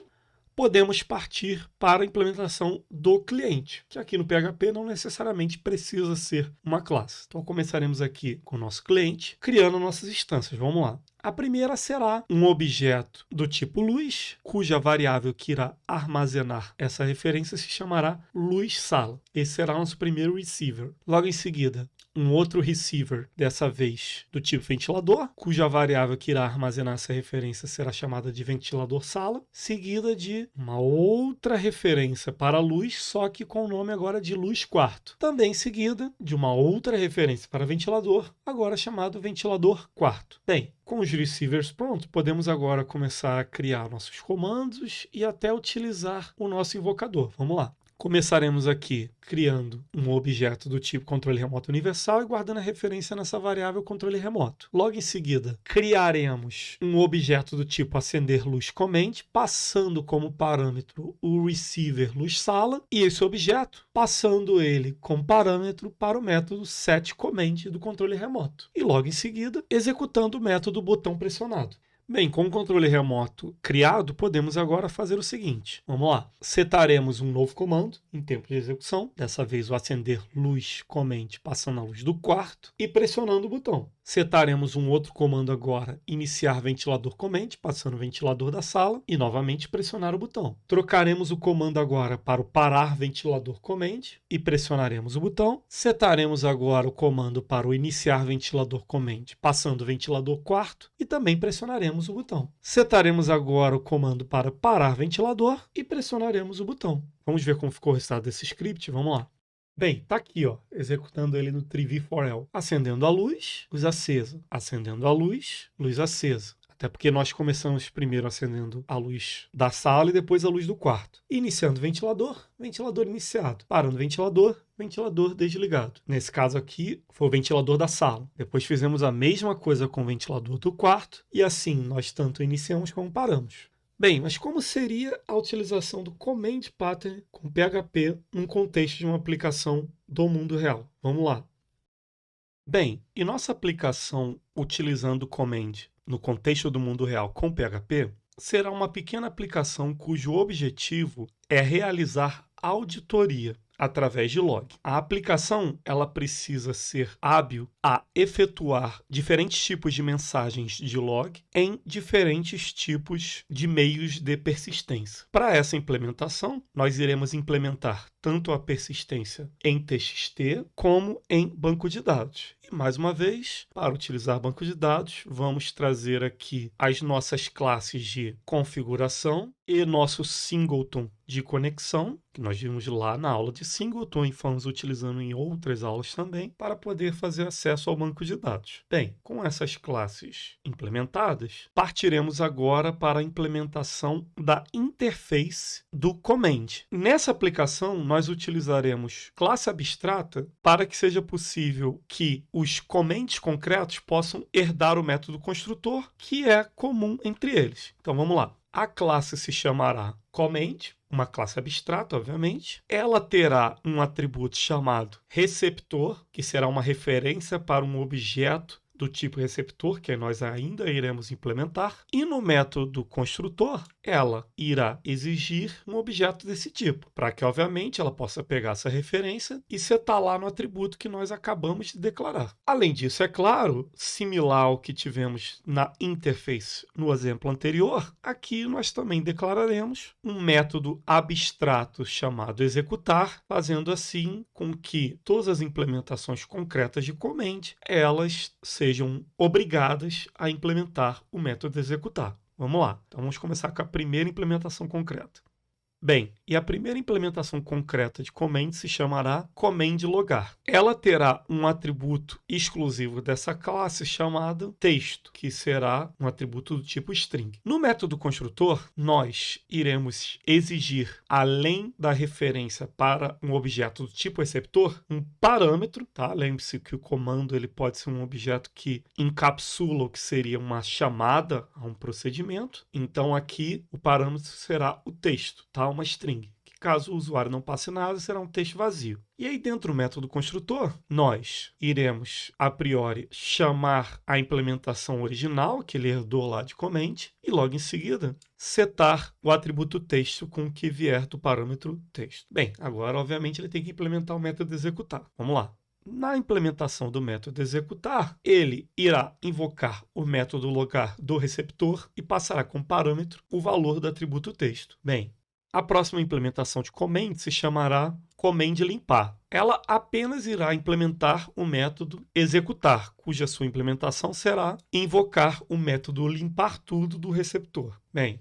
podemos partir para a implementação do cliente, que aqui no PHP não necessariamente precisa ser uma classe. Então começaremos aqui com o nosso cliente, criando nossas instâncias. Vamos lá. A primeira será um objeto do tipo luz, cuja variável que irá armazenar essa referência se chamará luz-sala. Esse será o nosso primeiro receiver. Logo em seguida, um outro receiver, dessa vez do tipo ventilador, cuja variável que irá armazenar essa referência será chamada de ventilador-sala, seguida de uma outra referência para luz, só que com o nome agora de luz-quarto. Também seguida de uma outra referência para ventilador, agora chamado ventilador-quarto. Bem, com os receivers prontos, podemos agora começar a criar nossos comandos e até utilizar o nosso invocador. Vamos lá. Começaremos aqui criando um objeto do tipo controle remoto universal e guardando a referência nessa variável controle remoto. Logo em seguida, criaremos um objeto do tipo acender luz command, passando como parâmetro o receiver luz sala e esse objeto passando ele como parâmetro para o método setCommand do controle remoto. E logo em seguida, executando o método botão pressionado. Bem, com o controle remoto criado, podemos agora fazer o seguinte. Vamos lá. Setaremos um novo comando em tempo de execução. Dessa vez o acender luz command passando a luz do quarto e pressionando o botão. Setaremos um outro comando agora, iniciar ventilador command, passando o ventilador da sala e novamente pressionar o botão. Trocaremos o comando agora para o parar ventilador command e pressionaremos o botão. Setaremos agora o comando para o iniciar ventilador command, passando o ventilador quarto e também pressionaremos o botão. Setaremos agora o comando para parar ventilador e pressionaremos o botão. Vamos ver como ficou o resultado desse script? Vamos lá. Bem, tá aqui, ó, executando ele no tree for all. Acendendo a luz acesa. Acendendo a luz acesa. Até porque nós começamos primeiro acendendo a luz da sala e depois a luz do quarto. Iniciando o ventilador, ventilador iniciado. Parando o ventilador, ventilador desligado. Nesse caso aqui, foi o ventilador da sala. Depois fizemos a mesma coisa com o ventilador do quarto e assim nós tanto iniciamos como paramos. Bem, mas como seria a utilização do Command Pattern com PHP num contexto de uma aplicação do mundo real? Vamos lá. Bem, e nossa aplicação utilizando o Command no contexto do mundo real com PHP será uma pequena aplicação cujo objetivo é realizar auditoria através de log. A aplicação ela precisa ser hábil a efetuar diferentes tipos de mensagens de log em diferentes tipos de meios de persistência. Para essa implementação, nós iremos implementar tanto a persistência em TXT como em banco de dados. E mais uma vez, para utilizar banco de dados, vamos trazer aqui as nossas classes de configuração e nosso singleton de conexão, que nós vimos lá na aula de singleton e fomos utilizando em outras aulas também, para poder fazer acesso ao banco de dados. Bem, com essas classes implementadas, partiremos agora para a implementação da interface do Command. Nessa aplicação, nós utilizaremos classe abstrata para que seja possível que os commands concretos possam herdar o método construtor, que é comum entre eles. Então, vamos lá. A classe se chamará Command, uma classe abstrata, obviamente. Ela terá um atributo chamado receptor, que será uma referência para um objeto do tipo receptor, que nós ainda iremos implementar. E no método construtor, ela irá exigir um objeto desse tipo, para que, obviamente, ela possa pegar essa referência e setar lá no atributo que nós acabamos de declarar. Além disso, é claro, similar ao que tivemos na interface no exemplo anterior, aqui nós também declararemos um método abstrato chamado executar, fazendo assim com que todas as implementações concretas de command, elas sejam obrigadas a implementar o método executar. Vamos lá, então vamos começar com a primeira implementação concreta. Bem, e a primeira implementação concreta de command se chamará command logar. Ela terá um atributo exclusivo dessa classe chamado texto, que será um atributo do tipo string. No método construtor, nós iremos exigir, além da referência para um objeto do tipo receptor, um parâmetro, tá? Lembre-se que o comando ele pode ser um objeto que encapsula o que seria uma chamada a um procedimento. Então aqui o parâmetro será o texto, tá? Uma string, que caso o usuário não passe nada, será um texto vazio. E aí dentro do método construtor, nós iremos, a priori, chamar a implementação original, que ele herdou lá de command, e logo em seguida, setar o atributo texto com o que vier do parâmetro texto. Bem, agora, obviamente, ele tem que implementar o método executar. Vamos lá. Na implementação do método executar, ele irá invocar o método logar do receptor e passará como parâmetro o valor do atributo texto. Bem, a próxima implementação de command se chamará command limpar. Ela apenas irá implementar o método executar, cuja sua implementação será invocar o método limpar tudo do receptor. Bem,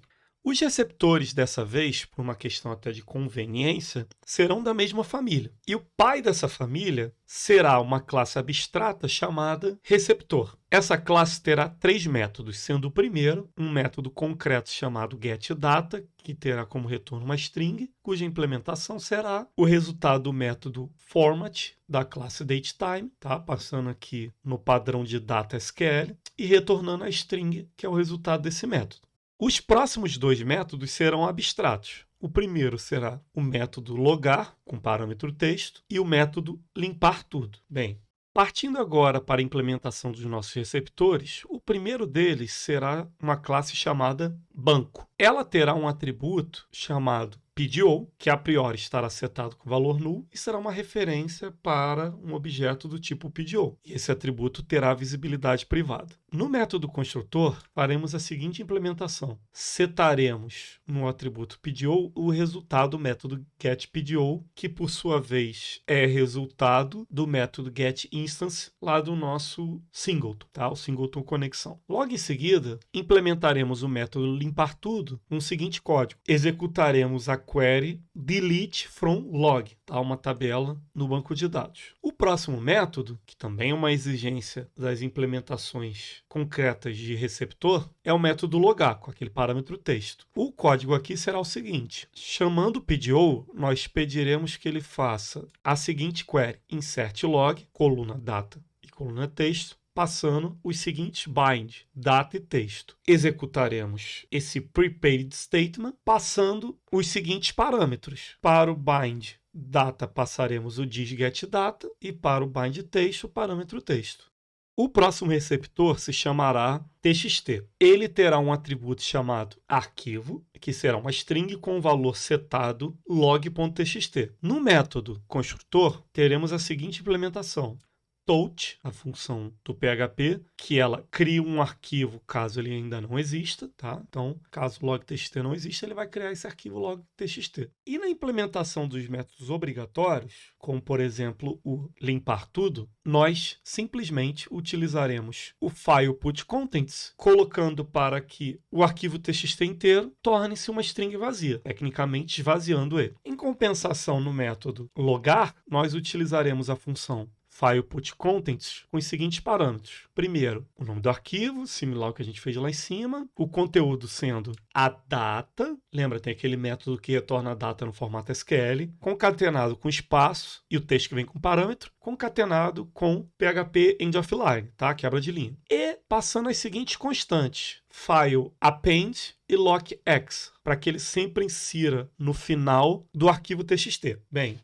os receptores, dessa vez, por uma questão até de conveniência, serão da mesma família. E o pai dessa família será uma classe abstrata chamada receptor. Essa classe terá 3 métodos, sendo o primeiro um método concreto chamado getData, que terá como retorno uma string, cuja implementação será o resultado do método format da classe datetime, tá? Passando aqui no padrão de data SQL, e retornando a string, que é o resultado desse método. Os próximos 2 métodos serão abstratos. O primeiro será o método logar, com parâmetro texto, e o método limpar tudo. Bem, partindo agora para a implementação dos nossos receptores, o primeiro deles será uma classe chamada banco. Ela terá um atributo chamado PDO, que a priori estará setado com valor null e será uma referência para um objeto do tipo PDO. E esse atributo terá visibilidade privada. No método construtor, faremos a seguinte implementação. Setaremos no atributo PDO o resultado do método getPDO, que por sua vez é resultado do método getInstance lá do nosso singleton, tá? O singleton conexão. Logo em seguida, implementaremos o método limpar tudo, método com o seguinte código. Executaremos a query delete from log, tá? Uma tabela no banco de dados. O próximo método, que também é uma exigência das implementações concretas de receptor, é o método logar, com aquele parâmetro texto. O código aqui será o seguinte: chamando o PDO, nós pediremos que ele faça a seguinte query: insert log, coluna data e coluna texto, passando os seguintes bind, data e texto. Executaremos esse prepaid statement passando os seguintes parâmetros. Para o bind data passaremos o disGetData e para o bind texto o parâmetro texto. O próximo receptor se chamará txt. Ele terá um atributo chamado arquivo, que será uma string com o valor setado log.txt. No método construtor, teremos a seguinte implementação: touch, a função do PHP, que ela cria um arquivo caso ele ainda não exista, tá? Então, caso o log.txt não exista, ele vai criar esse arquivo log.txt. E na implementação dos métodos obrigatórios, como por exemplo o limpar tudo, nós simplesmente utilizaremos o file put contents, colocando para que o arquivo txt inteiro torne-se uma string vazia, tecnicamente esvaziando ele. Em compensação, no método logar, nós utilizaremos a função file put contents com os seguintes parâmetros. Primeiro, o nome do arquivo, similar ao que a gente fez lá em cima. O conteúdo sendo a data. Lembra, tem aquele método que retorna a data no formato SQL. Concatenado com espaço e o texto que vem com parâmetro. Concatenado com PHP end of line, tá? Quebra de linha. E passando as seguintes constantes: file append e lockx, para que ele sempre insira no final do arquivo txt. Bem,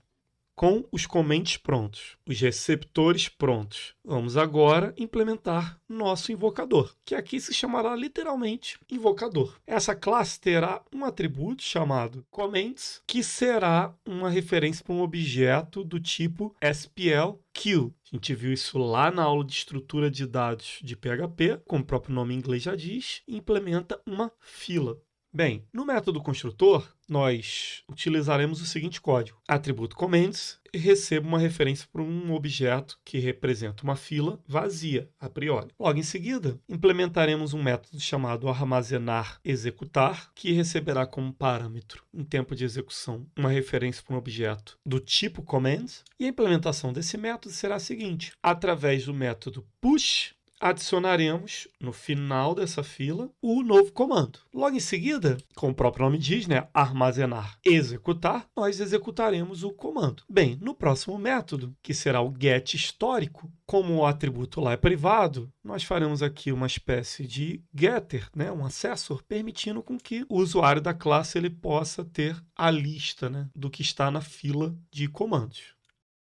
com os comments prontos, os receptores prontos, vamos agora implementar nosso invocador, que aqui se chamará literalmente invocador. Essa classe terá um atributo chamado comments, que será uma referência para um objeto do tipo SPL queue. A gente viu isso lá na aula de estrutura de dados de PHP, como o próprio nome em inglês já diz, e implementa uma fila. Bem, no método construtor, nós utilizaremos o seguinte código: atributo comments e recebo uma referência para um objeto que representa uma fila vazia, a priori. Logo em seguida, implementaremos um método chamado armazenar executar, que receberá como parâmetro, em tempo de execução, uma referência para um objeto do tipo comments. E a implementação desse método será a seguinte: através do método push, adicionaremos no final dessa fila o novo comando. Logo em seguida, como o próprio nome diz, né, armazenar executar, nós executaremos o comando. Bem, no próximo método, que será o get histórico, como o atributo lá é privado, nós faremos aqui uma espécie de getter, né, um accessor, permitindo com que o usuário da classe ele possa ter a lista, né, do que está na fila de comandos.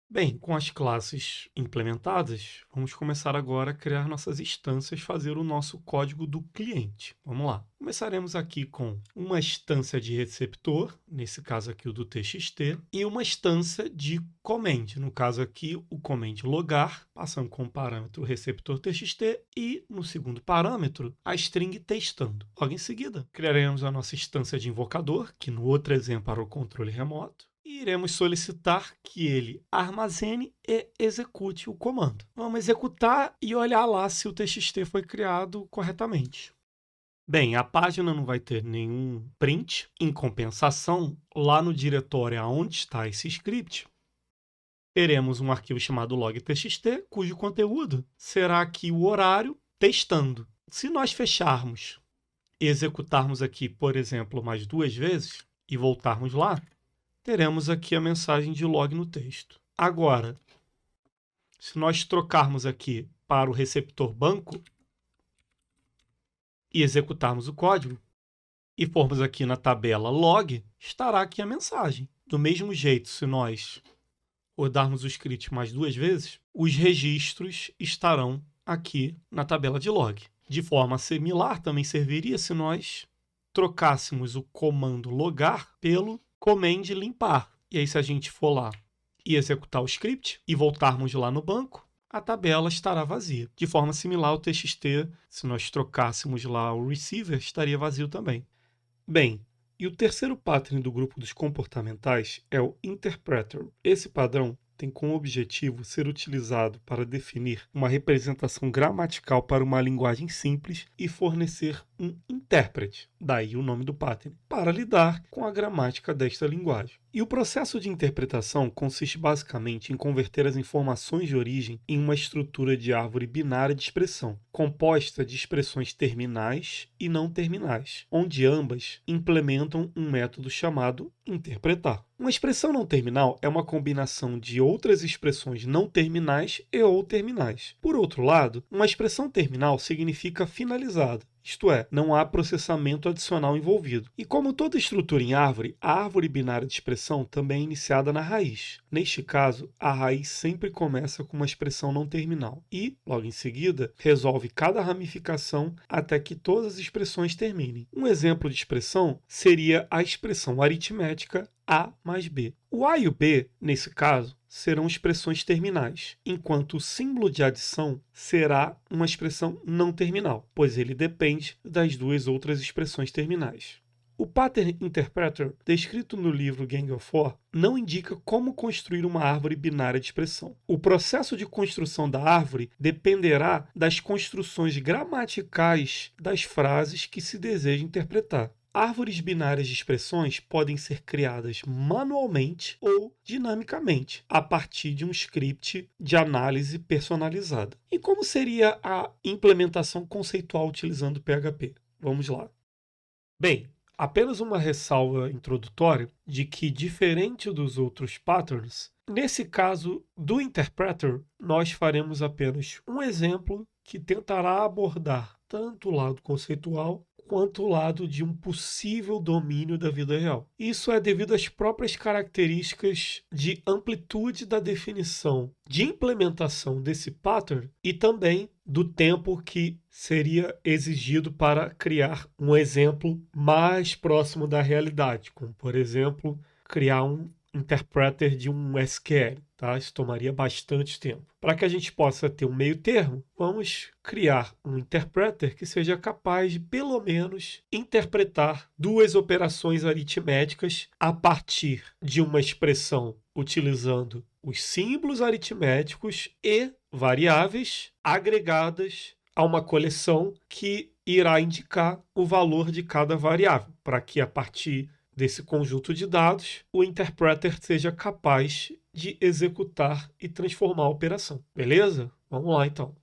Bem, com as classes implementadas, vamos começar agora a criar nossas instâncias, fazer o nosso código do cliente. Vamos lá. Começaremos aqui com uma instância de receptor, nesse caso aqui o do txt, e uma instância de command, no caso aqui o command logar, passando com o parâmetro receptor txt e, no segundo parâmetro, a string testando. Logo em seguida, criaremos a nossa instância de invocador, que no outro exemplo era o controle remoto, e iremos solicitar que ele armazene e execute o comando. Vamos executar e olhar lá se o txt foi criado corretamente. Bem, a página não vai ter nenhum print. Em compensação, lá no diretório onde está esse script, teremos um arquivo chamado log.txt, cujo conteúdo será aqui o horário testando. Se nós fecharmos e executarmos aqui, por exemplo, mais 2 vezes e voltarmos lá, teremos aqui a mensagem de log no texto. Agora, se nós trocarmos aqui para o receptor banco e executarmos o código e formos aqui na tabela log, estará aqui a mensagem. Do mesmo jeito, se nós rodarmos o script mais 2 vezes, os registros estarão aqui na tabela de log. De forma similar, também serviria se nós trocássemos o comando logar pelo command limpar. E aí, se a gente for lá e executar o script e voltarmos lá no banco, a tabela estará vazia. De forma similar ao txt, se nós trocássemos lá o receiver, estaria vazio também. Bem, e o terceiro pattern do grupo dos comportamentais é o interpreter. Esse padrão tem como objetivo ser utilizado para definir uma representação gramatical para uma linguagem simples e fornecer um intérprete, daí o nome do pattern, para lidar com a gramática desta linguagem. E o processo de interpretação consiste basicamente em converter as informações de origem em uma estrutura de árvore binária de expressão, composta de expressões terminais e não terminais, onde ambas implementam um método chamado interpretar. Uma expressão não terminal é uma combinação de outras expressões não terminais e ou terminais. Por outro lado, uma expressão terminal significa finalizada, isto é, não há processamento adicional envolvido. E como toda estrutura em árvore, a árvore binária de expressão também é iniciada na raiz. Neste caso, a raiz sempre começa com uma expressão não terminal e, logo em seguida, resolve cada ramificação até que todas as expressões terminem. Um exemplo de expressão seria a expressão aritmética A mais B. O A e o B, nesse caso, serão expressões terminais, enquanto o símbolo de adição será uma expressão não terminal, pois ele depende das duas outras expressões terminais. O Pattern Interpreter, descrito no livro Gang of Four, não indica como construir uma árvore binária de expressão. O processo de construção da árvore dependerá das construções gramaticais das frases que se deseja interpretar. Árvores binárias de expressões podem ser criadas manualmente ou dinamicamente, a partir de um script de análise personalizada. E como seria a implementação conceitual utilizando PHP? Vamos lá. Bem, apenas uma ressalva introdutória de que, diferente dos outros patterns, nesse caso do interpreter, nós faremos apenas um exemplo que tentará abordar tanto o lado conceitual quanto o lado de um possível domínio da vida real. Isso é devido às próprias características de amplitude da definição de implementação desse pattern e também do tempo que seria exigido para criar um exemplo mais próximo da realidade, como, por exemplo, criar um interpreter de um SQL. Tá? Isso tomaria bastante tempo. Para que a gente possa ter um meio termo, vamos criar um interpreter que seja capaz de, pelo menos, interpretar duas operações aritméticas a partir de uma expressão utilizando os símbolos aritméticos e variáveis agregadas a uma coleção que irá indicar o valor de cada variável, para que, a partir desse conjunto de dados, o interpreter seja capaz de executar e transformar a operação. Beleza? Vamos lá, então.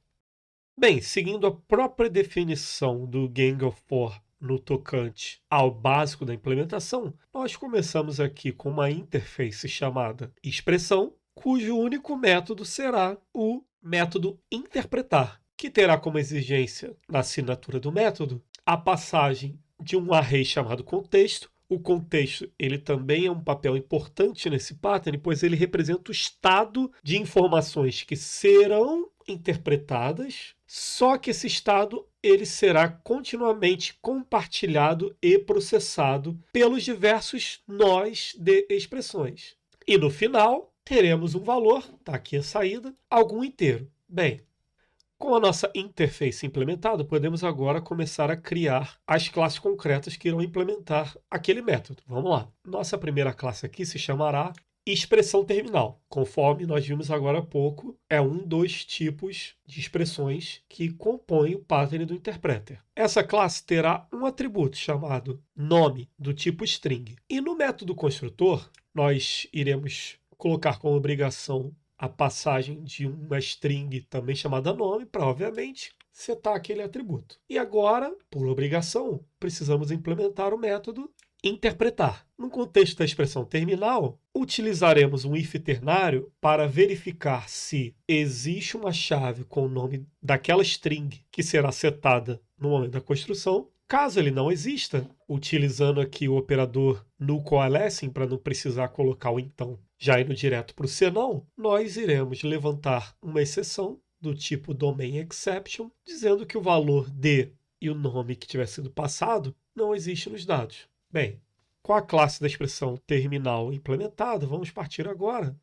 Bem, seguindo a própria definição do Gang of Four no tocante ao básico da implementação, nós começamos aqui com uma interface chamada expressão, cujo único método será o método interpretar, que terá como exigência na assinatura do método a passagem de um array chamado contexto. O contexto ele também é um papel importante nesse pattern, pois ele representa o estado de informações que serão interpretadas, só que esse estado ele será continuamente compartilhado e processado pelos diversos nós de expressões. E no final, teremos um valor, está aqui a saída, algum inteiro. Bem, com a nossa interface implementada, podemos agora começar a criar as classes concretas que irão implementar aquele método. Vamos lá. Nossa primeira classe aqui se chamará expressão terminal. Conforme nós vimos agora há pouco, é um dos tipos de expressões que compõem o pattern do interpreter. Essa classe terá um atributo chamado nome, do tipo string. E no método construtor, nós iremos colocar como obrigação a passagem de uma string também chamada nome para, obviamente, setar aquele atributo. E agora, por obrigação, precisamos implementar o método interpretar. No contexto da expressão terminal, utilizaremos um if ternário para verificar se existe uma chave com o nome daquela string que será setada no momento da construção. Caso ele não exista, utilizando aqui o operador null coalescing para não precisar colocar o então já indo direto para o senão, nós iremos levantar uma exceção do tipo domain exception, dizendo que o valor de e o nome que tiver sido passado não existe nos dados. Bem, com a classe da expressão terminal implementada, vamos partir agora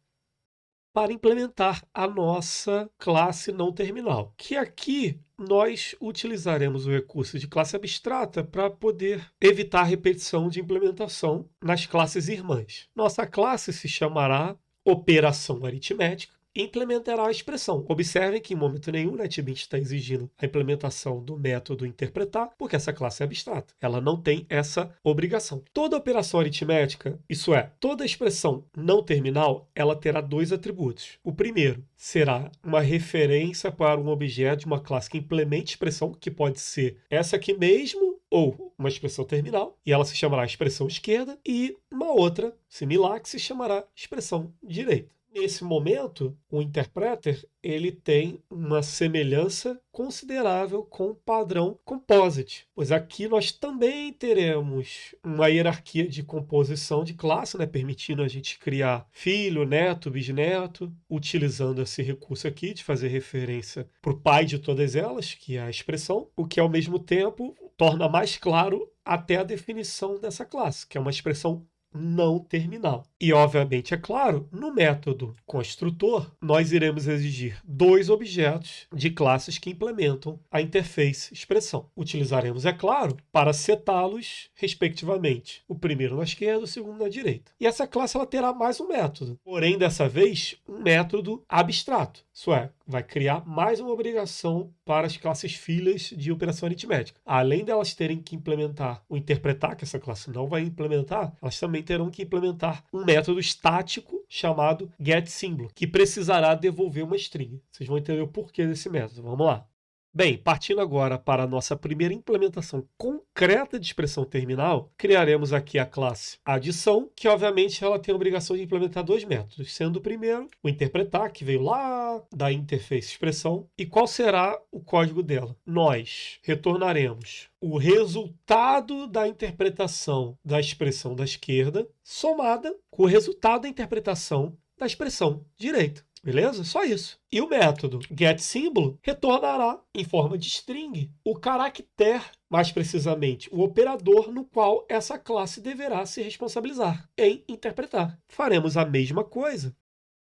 para implementar a nossa classe não terminal, que aqui nós utilizaremos o recurso de classe abstrata para poder evitar a repetição de implementação nas classes irmãs. Nossa classe se chamará operação aritmética implementará a expressão. Observem que em momento nenhum o NetBeans está exigindo a implementação do método interpretar, porque essa classe é abstrata. Ela não tem essa obrigação. Toda operação aritmética, isso é, toda expressão não terminal, ela terá dois atributos. O primeiro será uma referência para um objeto de uma classe que implemente expressão, que pode ser essa aqui mesmo, ou uma expressão terminal, e ela se chamará expressão esquerda, e uma outra similar que se chamará expressão direita. Nesse momento, o interpreter ele tem uma semelhança considerável com o padrão composite, pois aqui nós também teremos uma hierarquia de composição de classe, né, permitindo a gente criar filho, neto, bisneto, utilizando esse recurso aqui de fazer referência para o pai de todas elas, que é a expressão, o que ao mesmo tempo torna mais claro até a definição dessa classe, que é uma expressão não terminal. E, obviamente, é claro, no método construtor, nós iremos exigir dois objetos de classes que implementam a interface expressão. Utilizaremos, é claro, para setá-los respectivamente. O primeiro na esquerda, o segundo na direita. E essa classe ela terá mais um método, porém, dessa vez, um método abstrato. Isso é, vai criar mais uma obrigação para as classes filhas de operação aritmética. Além delas terem que implementar o interpretar, que essa classe não vai implementar, elas também terão que implementar um método estático chamado getSymbol, que precisará devolver uma string. Vocês vão entender o porquê desse método. Vamos lá. Bem, partindo agora para a nossa primeira implementação concreta de expressão terminal, criaremos aqui a classe adição, que obviamente ela tem a obrigação de implementar dois métodos, sendo o primeiro o interpretar, que veio lá da interface expressão. E qual será o código dela? Nós retornaremos o resultado da interpretação da expressão da esquerda, somada com o resultado da interpretação da expressão direita. Beleza? Só isso. E o método getSymbol retornará, em forma de string, o caractere, mais precisamente, o operador no qual essa classe deverá se responsabilizar em interpretar. Faremos a mesma coisa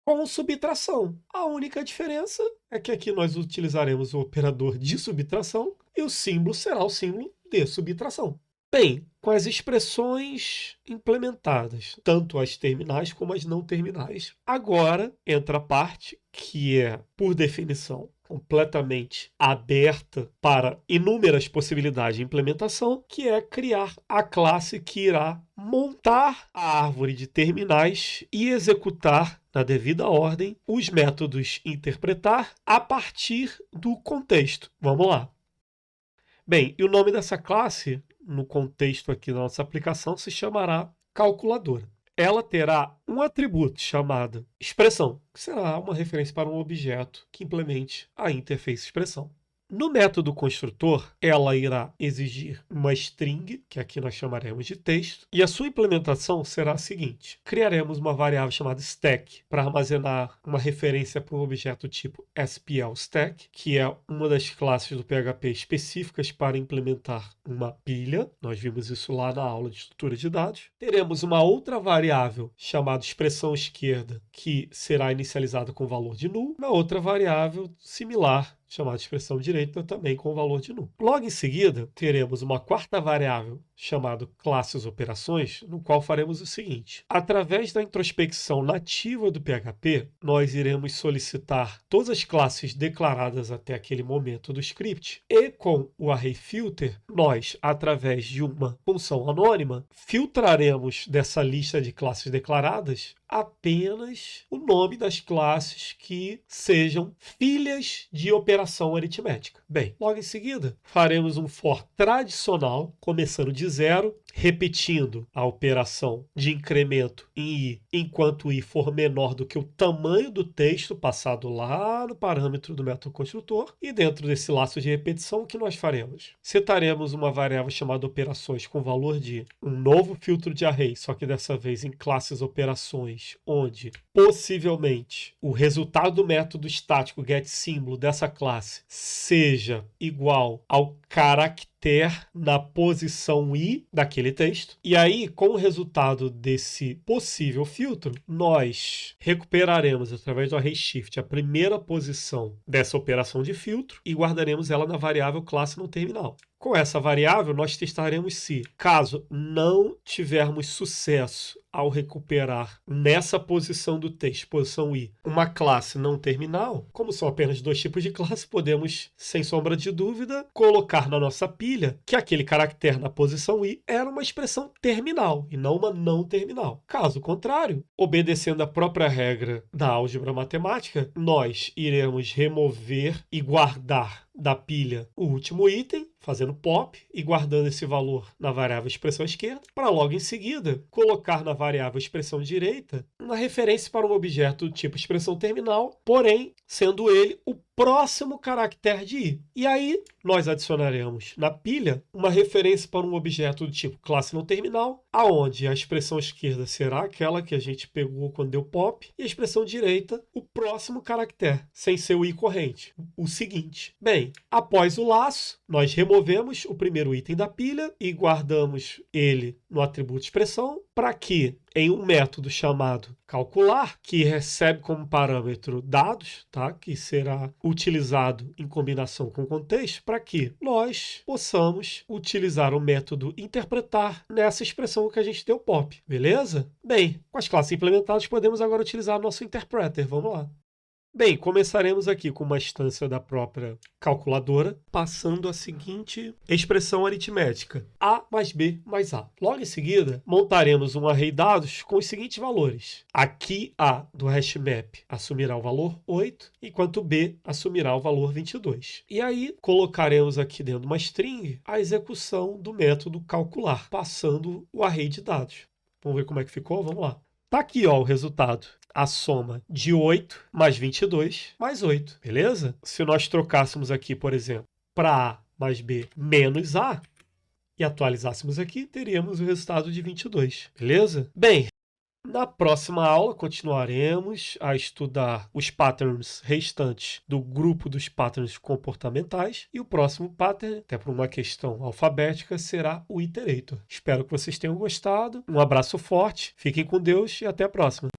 com subtração. A única diferença é que aqui nós utilizaremos o operador de subtração e o símbolo será o símbolo de subtração. Bem, com as expressões implementadas, tanto as terminais como as não terminais, agora entra a parte que é, por definição, completamente aberta para inúmeras possibilidades de implementação, que é criar a classe que irá montar a árvore de terminais e executar, na devida ordem, os métodos interpretar a partir do contexto. Vamos lá. Bem, e o nome dessa classe, no contexto aqui da nossa aplicação, se chamará calculadora. Ela terá um atributo chamado expressão, que será uma referência para um objeto que implemente a interface expressão. No método construtor, ela irá exigir uma string, que aqui nós chamaremos de texto, e a sua implementação será a seguinte. Criaremos uma variável chamada stack para armazenar uma referência para um objeto tipo SPLStack, que é uma das classes do PHP específicas para implementar uma pilha. Nós vimos isso lá na aula de estrutura de dados. Teremos uma outra variável chamada expressão esquerda, que será inicializada com valor de null. Uma outra variável similar, chamada expressão direita, também com o valor de null. Logo em seguida, teremos uma quarta variável chamada classes operações, no qual faremos o seguinte. Através da introspecção nativa do PHP, nós iremos solicitar todas as classes declaradas até aquele momento do script e com o arrayFilter, nós, através de uma função anônima, filtraremos dessa lista de classes declaradas apenas o nome das classes que sejam filhas de operação aritmética. Bem, logo em seguida, faremos um for tradicional, começando de zero, repetindo a operação de incremento em i, enquanto i for menor do que o tamanho do texto passado lá no parâmetro do método construtor. E dentro desse laço de repetição, o que nós faremos? Setaremos uma variável chamada operações com valor de um novo filtro de array, só que dessa vez em classes operações, onde possivelmente o resultado do método estático getSymbol dessa classe seja igual ao caractere caractere na posição i daquele texto. E aí, com o resultado desse possível filtro, nós recuperaremos, através do array shift, a primeira posição dessa operação de filtro e guardaremos ela na variável classe no terminal. Com essa variável, nós testaremos se, caso não tivermos sucesso ao recuperar nessa posição do texto, posição i, uma classe não terminal, como são apenas dois tipos de classe, podemos, sem sombra de dúvida, colocar na nossa pilha que aquele caractere na posição i era uma expressão terminal e não uma não terminal. Caso contrário, obedecendo a própria regra da álgebra matemática, nós iremos remover e guardar da pilha o último item, fazendo pop e guardando esse valor na variável expressão esquerda, para logo em seguida colocar na variável expressão direita uma referência para um objeto do tipo expressão terminal, porém sendo ele o próximo caractere de i. E aí nós adicionaremos na pilha uma referência para um objeto do tipo classe não terminal, aonde a expressão esquerda será aquela que a gente pegou quando deu pop e a expressão direita o próximo caractere, sem ser o i corrente, o seguinte. Bem, após o laço, nós removemos o primeiro item da pilha e guardamos ele no atributo expressão para que, em um método chamado calcular, que recebe como parâmetro dados, tá? Que será utilizado em combinação com o contexto, para que nós possamos utilizar o método interpretar nessa expressão que a gente deu pop, beleza? Bem, com as classes implementadas, podemos agora utilizar nosso interpreter. Vamos lá. Bem, começaremos aqui com uma instância da própria calculadora, passando a seguinte expressão aritmética: a mais b mais a. Logo em seguida, montaremos um array dados com os seguintes valores. Aqui a do hashmap assumirá o valor 8, enquanto b assumirá o valor 22. E aí, colocaremos aqui dentro de uma string a execução do método calcular, passando o array de dados. Vamos ver como é que ficou? Vamos lá. Tá aqui, ó, o resultado. A soma de 8 mais 22 mais 8, beleza? Se nós trocássemos aqui, por exemplo, para a mais b menos a, e atualizássemos aqui, teríamos o resultado de 22, beleza? Bem, na próxima aula, continuaremos a estudar os patterns restantes do grupo dos patterns comportamentais e o próximo pattern, até por uma questão alfabética, será o iterator. Espero que vocês tenham gostado. Um abraço forte, fiquem com Deus e até a próxima.